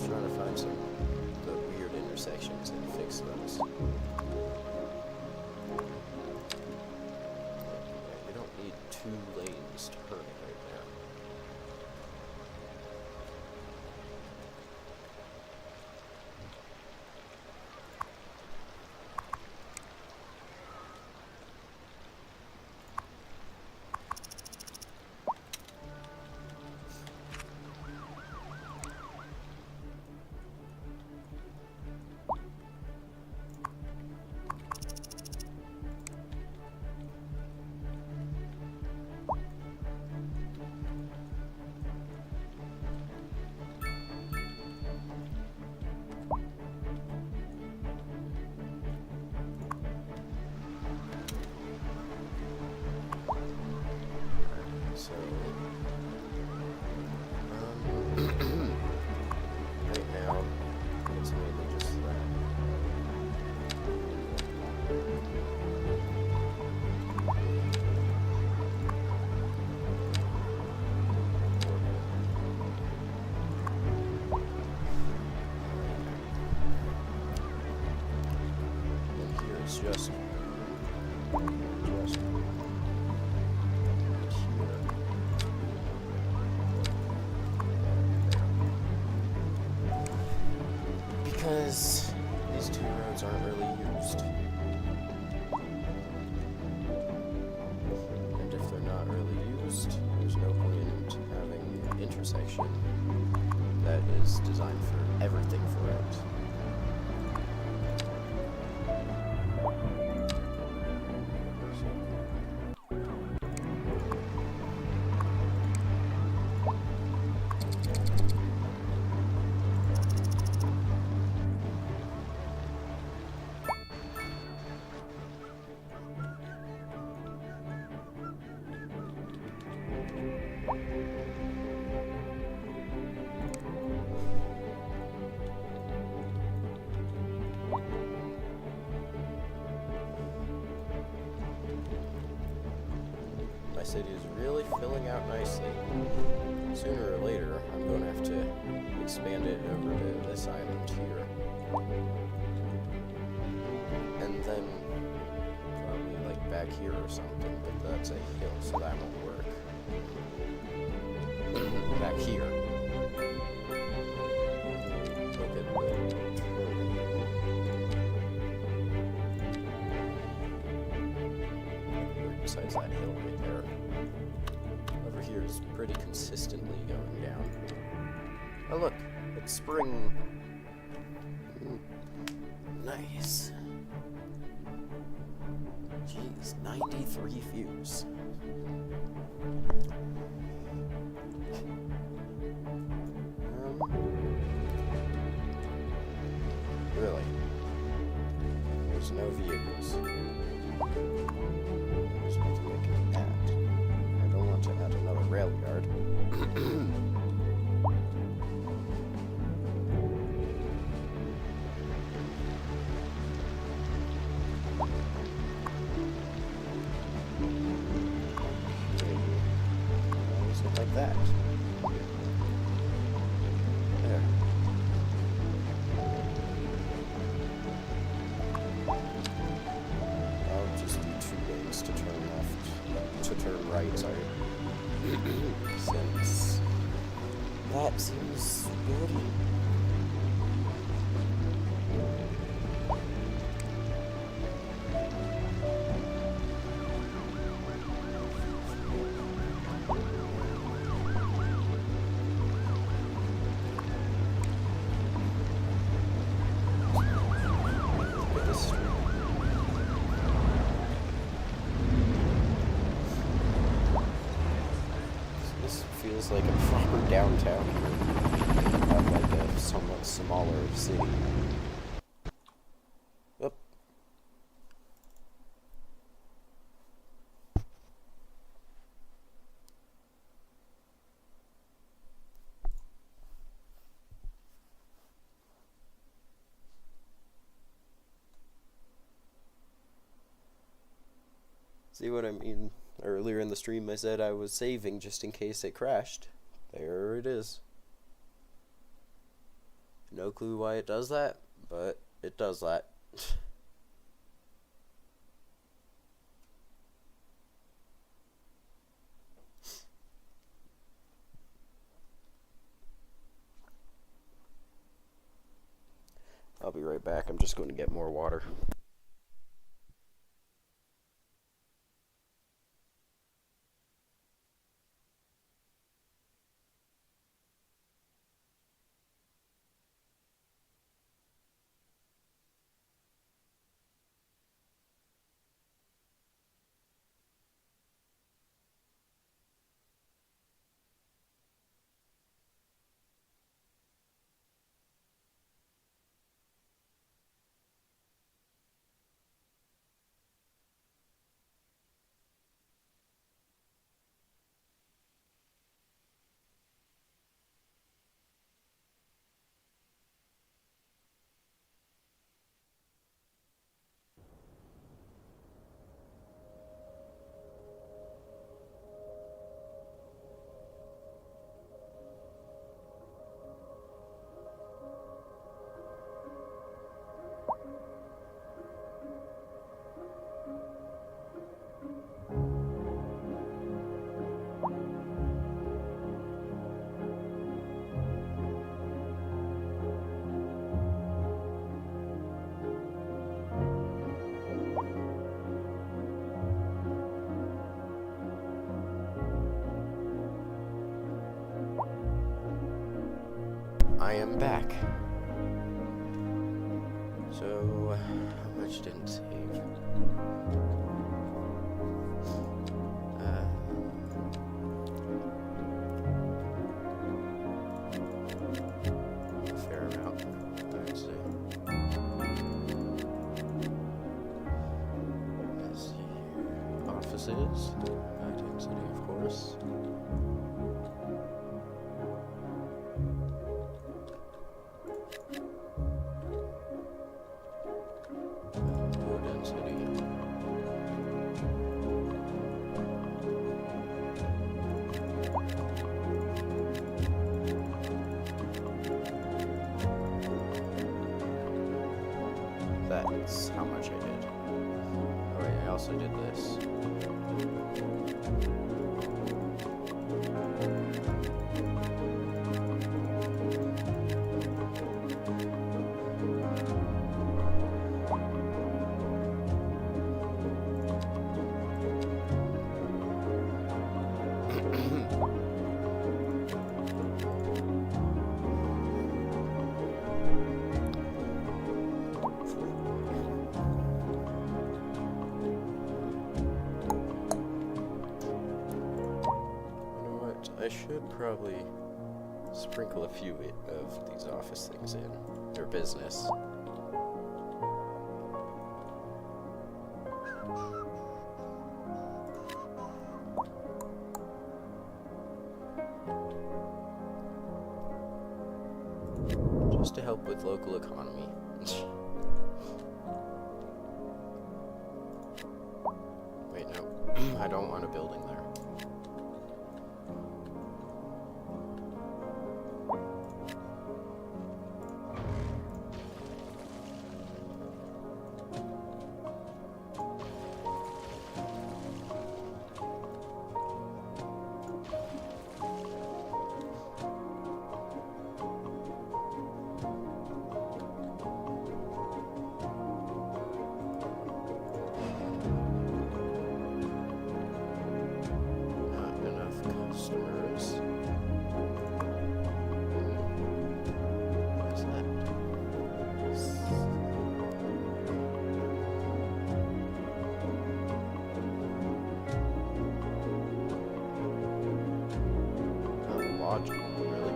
Trying to find some of the weird intersections and fix those. Yeah, you don't need two lanes turning right now. Just here. Because these two roads aren't really used. And if they're not really used, there's no point having an intersection that is designed for everything for it. My city is really filling out nicely. Sooner or later, I'm going to have to expand it over to this island here. And then probably like back here or something, but that's a hill, so that won't work. Back here. Look at the besides that hill right there. Over here is pretty consistently going down. Oh look, it's spring. Nice. Jeez, 93 views. Really? There's no views. There's nothing I can add. I don't want to add another rail yard. Something like that. There. I'll just do 2 lanes to turn left, to turn right, sorry. Since that seems good. Look at this street. This feels like a proper downtown here, not like a somewhat smaller city. Oop. See what I mean? Earlier in the stream I said I was saving just in case it crashed. There it is. No clue why it does that, but it does that. I'll be right back. I'm just going to get more water. I am back. So, how much didn't save? Fair amount, I'd say. Let's see here. Offices. Night City, of course. Low density. That's how much I did. Oh wait, I also did this. I should probably sprinkle a few of these office things in, or business. Just to help with local economy. Wait, no, I don't want a building there. Customers. What's that? Oh, logical, really?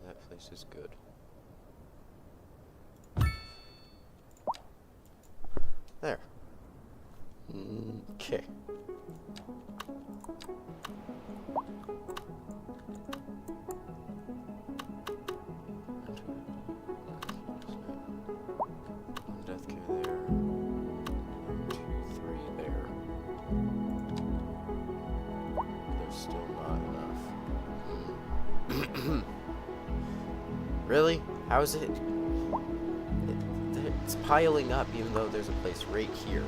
That place is good. There. Okay. One death care there. 1, 2, 3 there. There's still not enough. Really? How is it? It's piling up even though there's a place right here.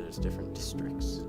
there's different districts.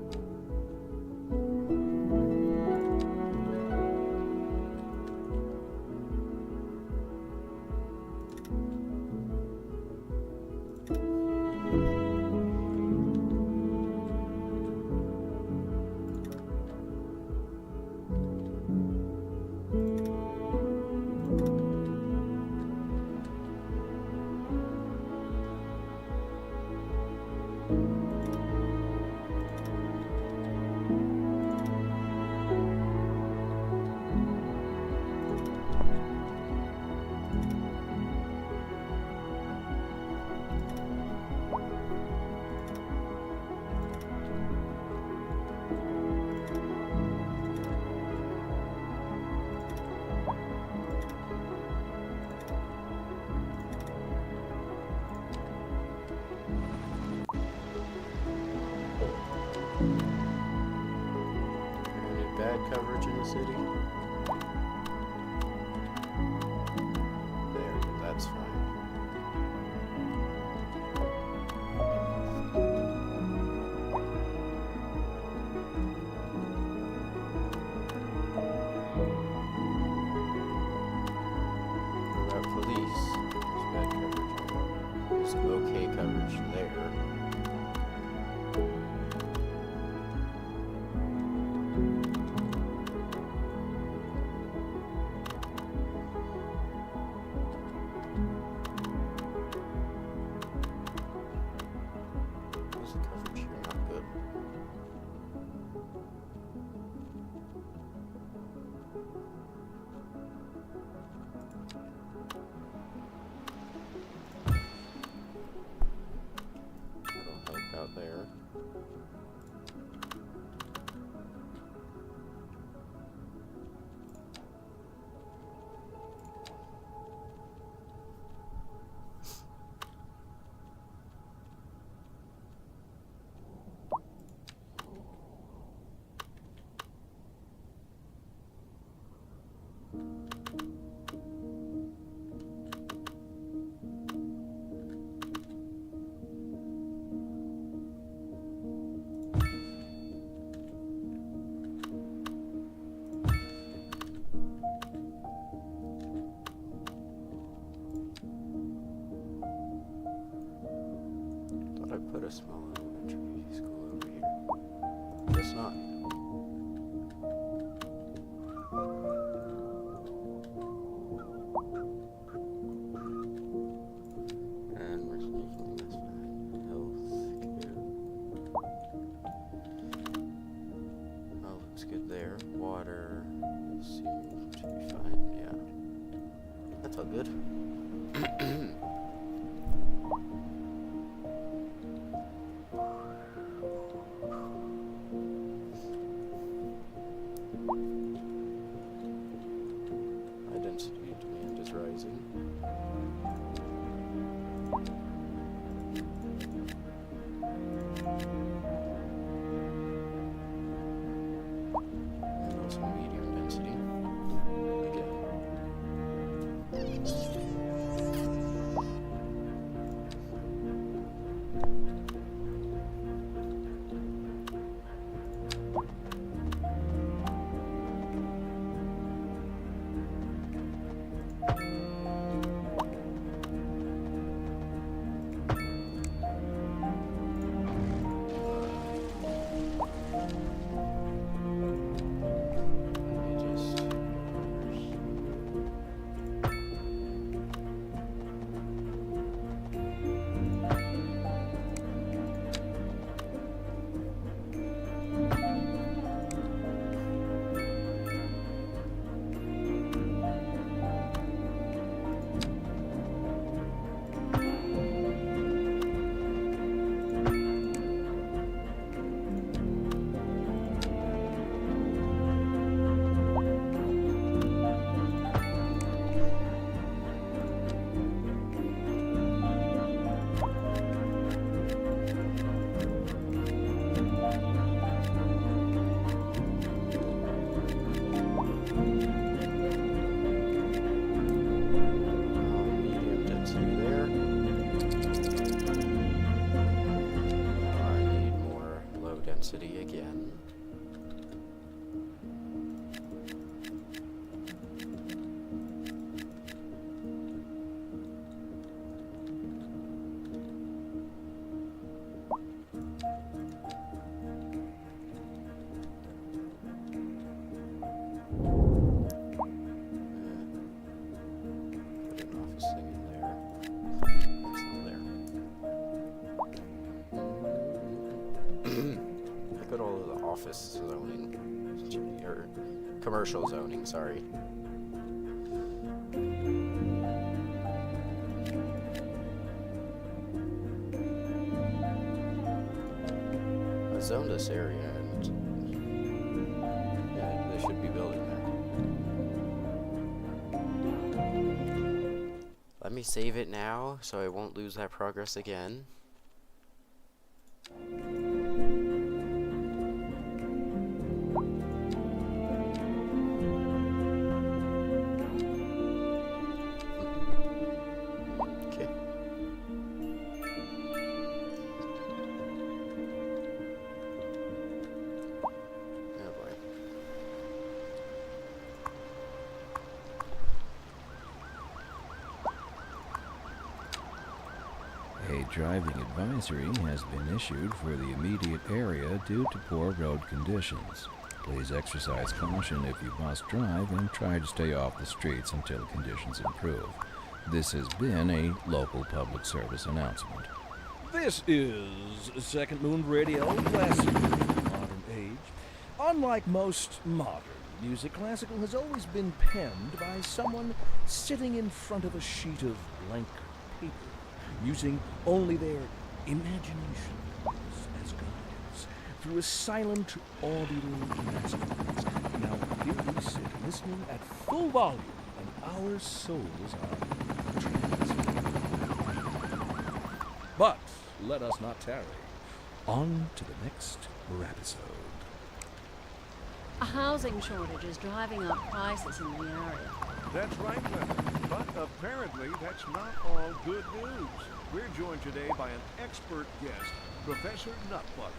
Any bad coverage in the city? There, that's fine. What about police? There's bad coverage. There's okay coverage there. What's the coverage here? Not good. That'll help out there. Thought I put a small elementary school over here. Guess not. And we're making this fine. Health care. Oh, looks good there. Water seems to be fine. Yeah. That's all good. office zoning. Or commercial zoning, sorry. I zoned this area and yeah, they should be building there. Let me save it now so I won't lose that progress again. A driving advisory has been issued for the immediate area due to poor road conditions. Please exercise caution if you must drive and try to stay off the streets until conditions improve. This has been a local public service announcement. This is Second Moon Radio, classic modern age. Unlike most modern music, classical has always been penned by someone sitting in front of a sheet of blank paper, using only their imagination as guides through a silent, audible masterpiece. Now here we sit, listening at full volume, and our souls are transfixed. But let us not tarry. On to the next episode. A housing shortage is driving up prices in the area. That's right, Leonard. But apparently that's not all good news. We're joined today by an expert guest, Professor Nutbutter.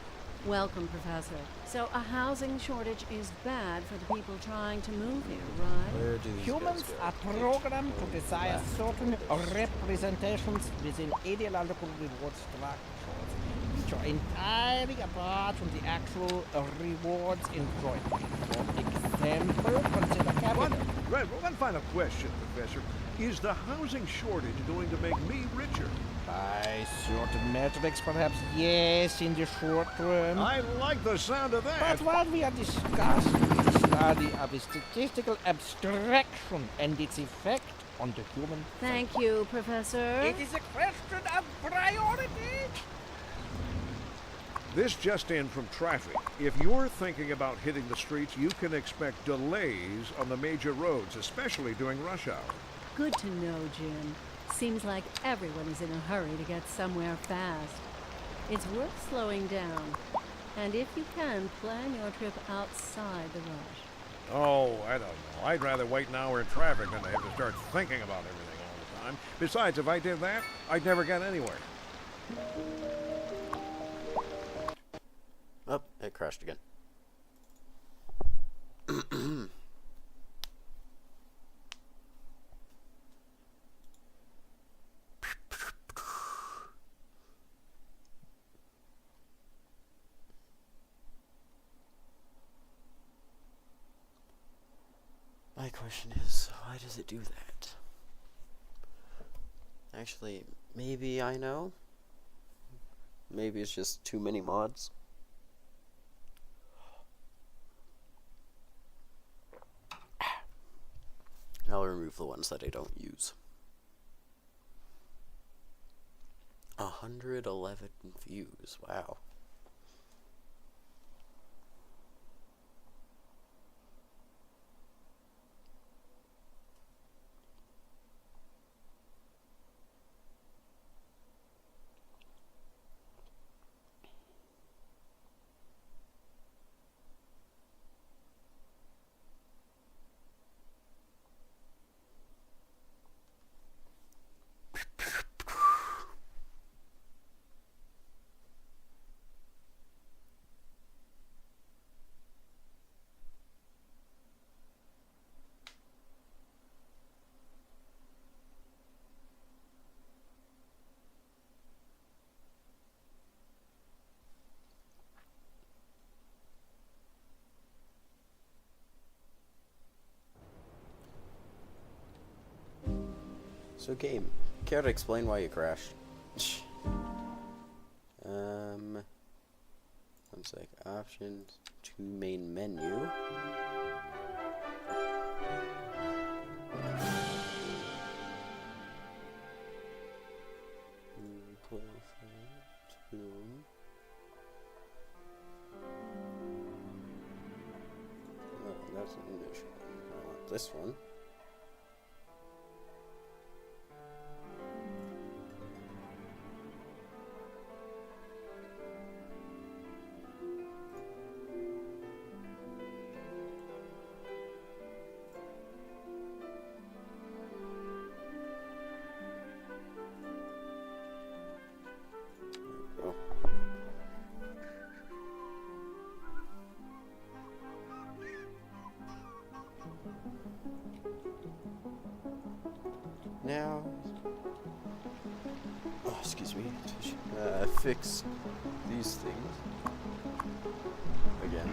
Welcome, Professor. So a housing shortage is bad for the people trying to move here, right? Where do these Humans guys are go? programmed to desire certain representations within ideological reward structures, which are entirely apart from the actual rewards enjoyed. For example, consider capital. One final question, Professor. Is the housing shortage going to make me richer? By certain metrics, perhaps yes, in the short term. I like the sound of that. But what we are discussing is the study of a statistical abstraction and its effect on the human. Thank you, Professor. It is a question of priority. This just in from traffic. If you're thinking about hitting the streets, you can expect delays on the major roads, especially during rush hour. Good to know, Jim. Seems like everyone is in a hurry to get somewhere fast. It's worth slowing down. And if you can, plan your trip outside the rush. Oh, I don't know. I'd rather wait an hour in traffic than to have to start thinking about everything all the time. Besides, if I did that, I'd never get anywhere. Oh, it crashed again. My question is, why does it do that? Actually, maybe I know. Maybe it's just too many mods. I'll remove the ones that I don't use. 111 views, wow. So game, care to explain why you crashed? One sec, options, to main menu. Tomb. Oh, that's an initial one. I want this one. Now, oh, excuse me, fix these things again.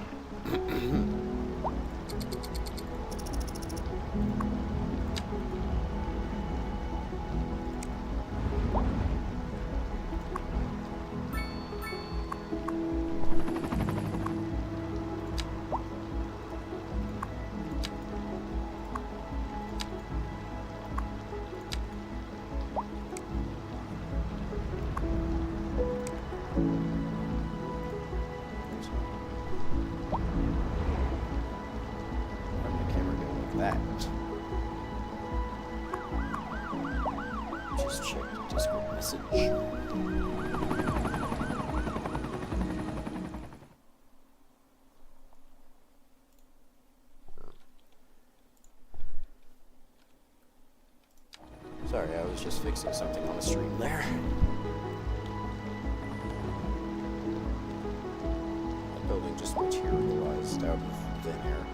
Just check the Discord message. Sorry, I was just fixing something on the stream there. That building just materialized out of thin air.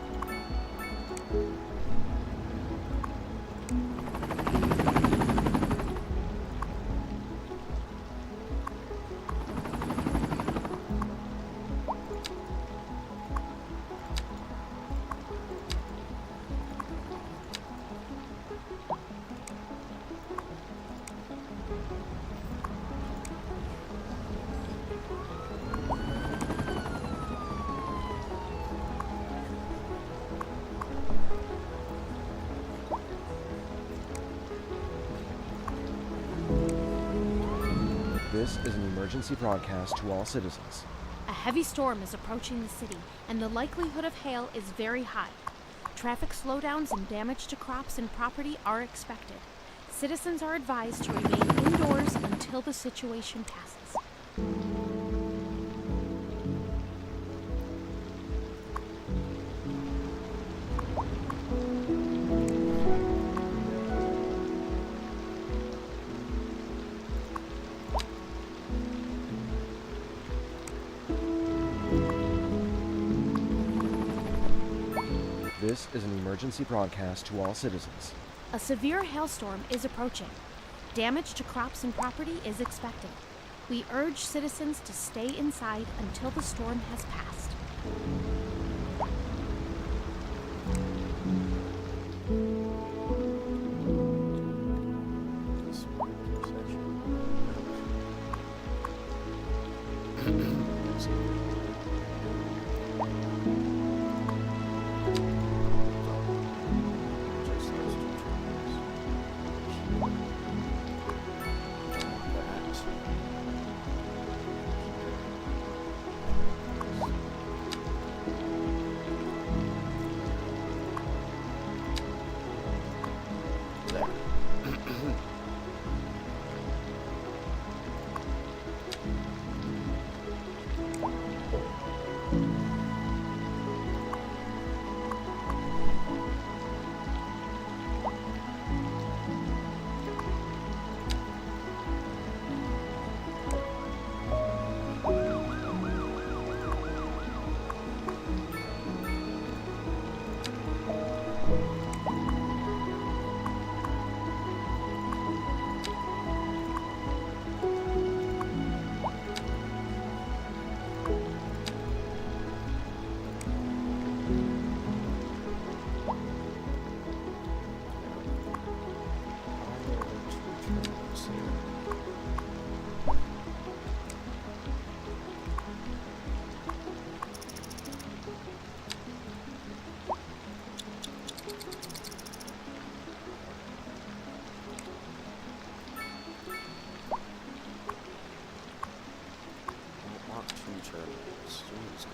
This is an emergency broadcast to all citizens. A heavy storm is approaching the city, and the likelihood of hail is very high. Traffic slowdowns and damage to crops and property are expected. Citizens are advised to remain indoors until the situation passes. This is an emergency broadcast to all citizens. A severe hailstorm is approaching. Damage to crops and property is expected. We urge citizens to stay inside until the storm has passed. 2 terminals. Jeez.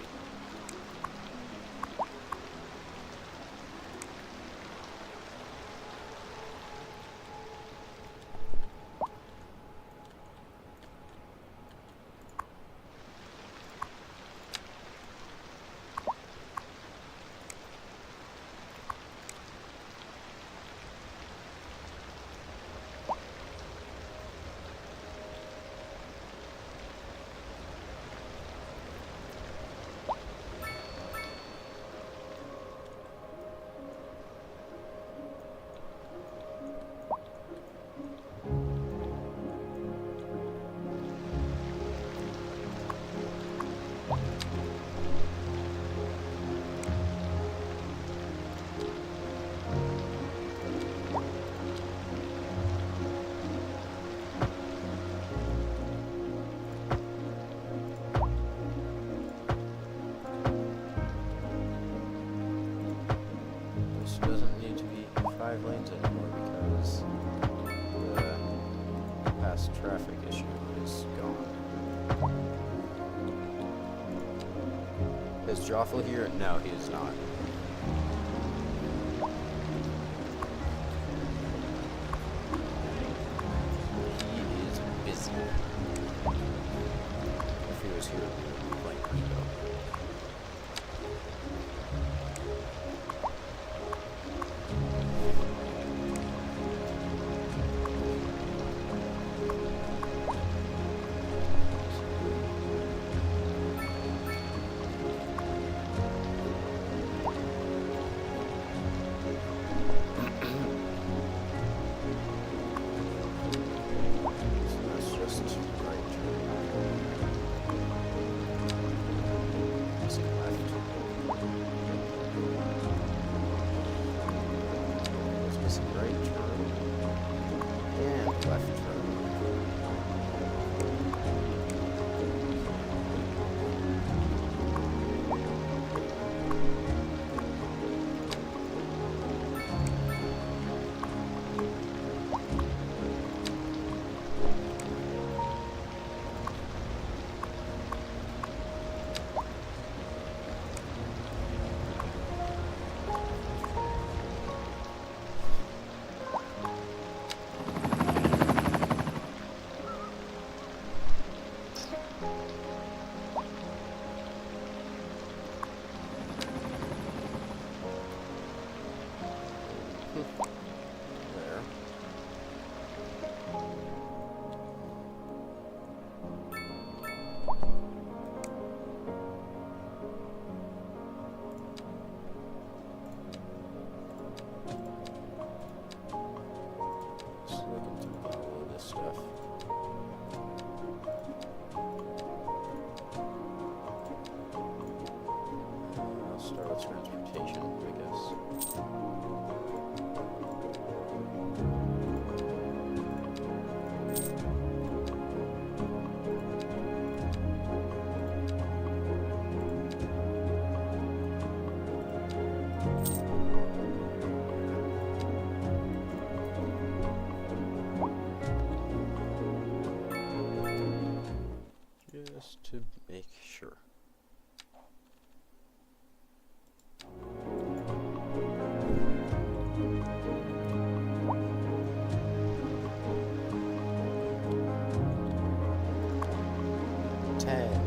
This doesn't need to be 5 lanes anymore because the past traffic issue is gone. Is Joffel here? No, he is not. He is busy. If he was here, we would like to go. There. Just looking through all of this stuff. I'll start with transportation, I guess. Just to make sure.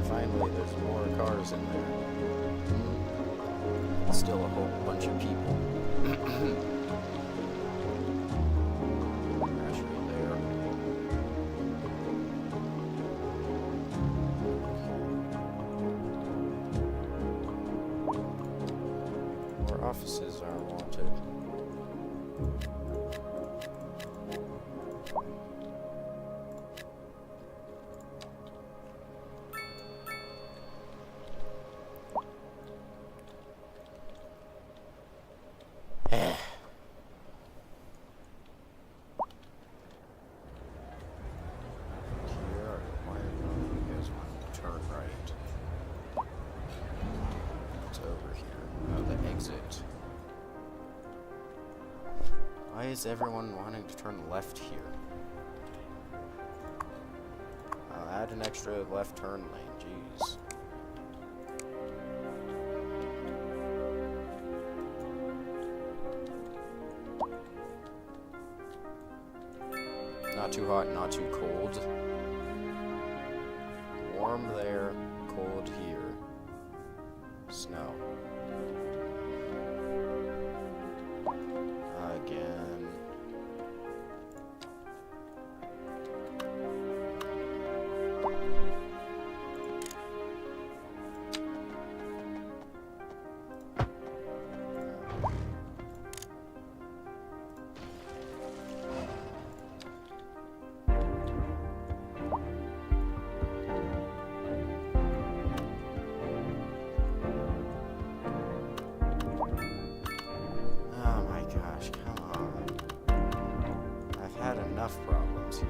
Finally, there's more cars in there. Still a whole bunch of people. Crash right there. More offices are wanted. Why is everyone wanting to turn left here? I'll add an extra left turn lane, jeez. hot, not too cold. Warm there, cold here. Snow. Again. Oh my gosh, come on. I've had enough problems here.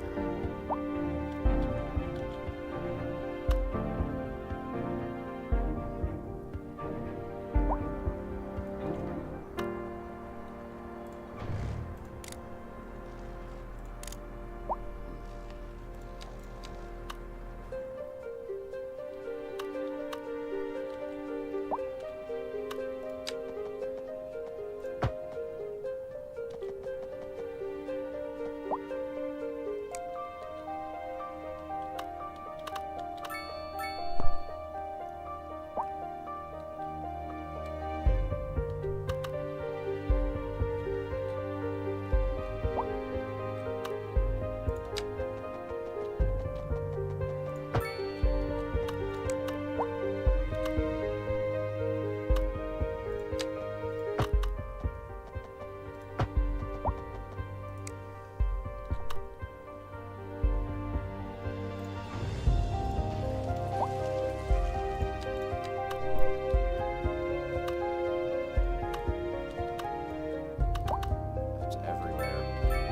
It's everywhere.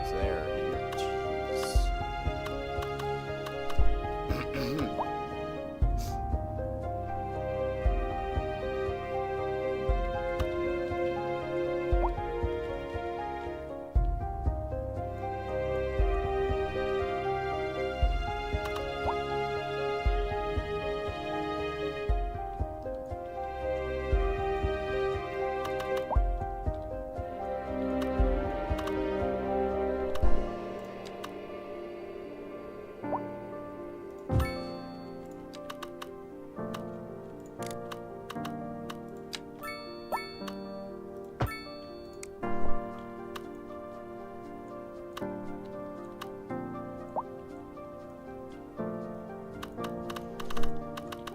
It's there, here. Jeez.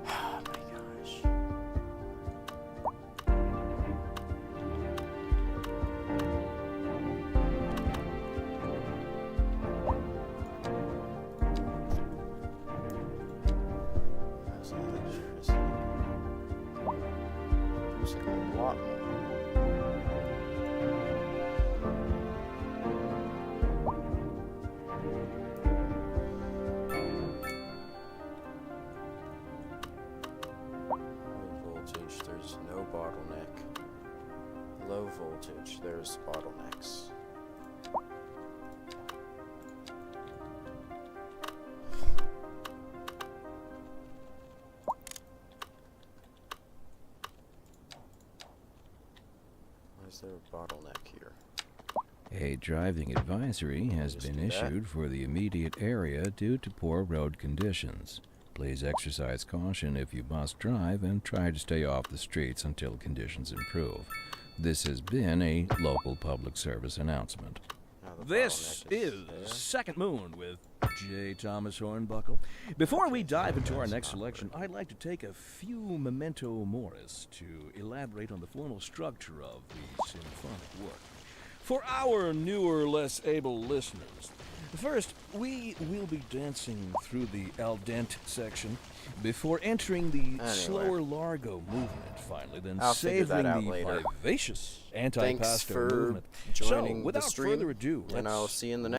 Oh my gosh. How's the electricity? Using a lot more. Low voltage, there's no bottleneck. Low voltage, there's bottlenecks. Why is there a bottleneck here? A driving advisory has Just been do that. issued for the immediate area due to poor road conditions. Please exercise caution if you must drive and try to stay off the streets until conditions improve. This has been a local public service announcement. Now the This bottleneck is there. Second Moon with J. Thomas Hornbuckle. Before we dive into our That's next not selection, I'd like to take a few memento moris to elaborate on the formal structure of the symphonic work. For our newer, less able listeners, first, we will be dancing through the al dente section before entering the slower largo movement finally, then I'll figure that savoring out the later. vivacious Thanks anti-pasto for movement. joining So, without the stream, further ado, and I'll let's see you in the next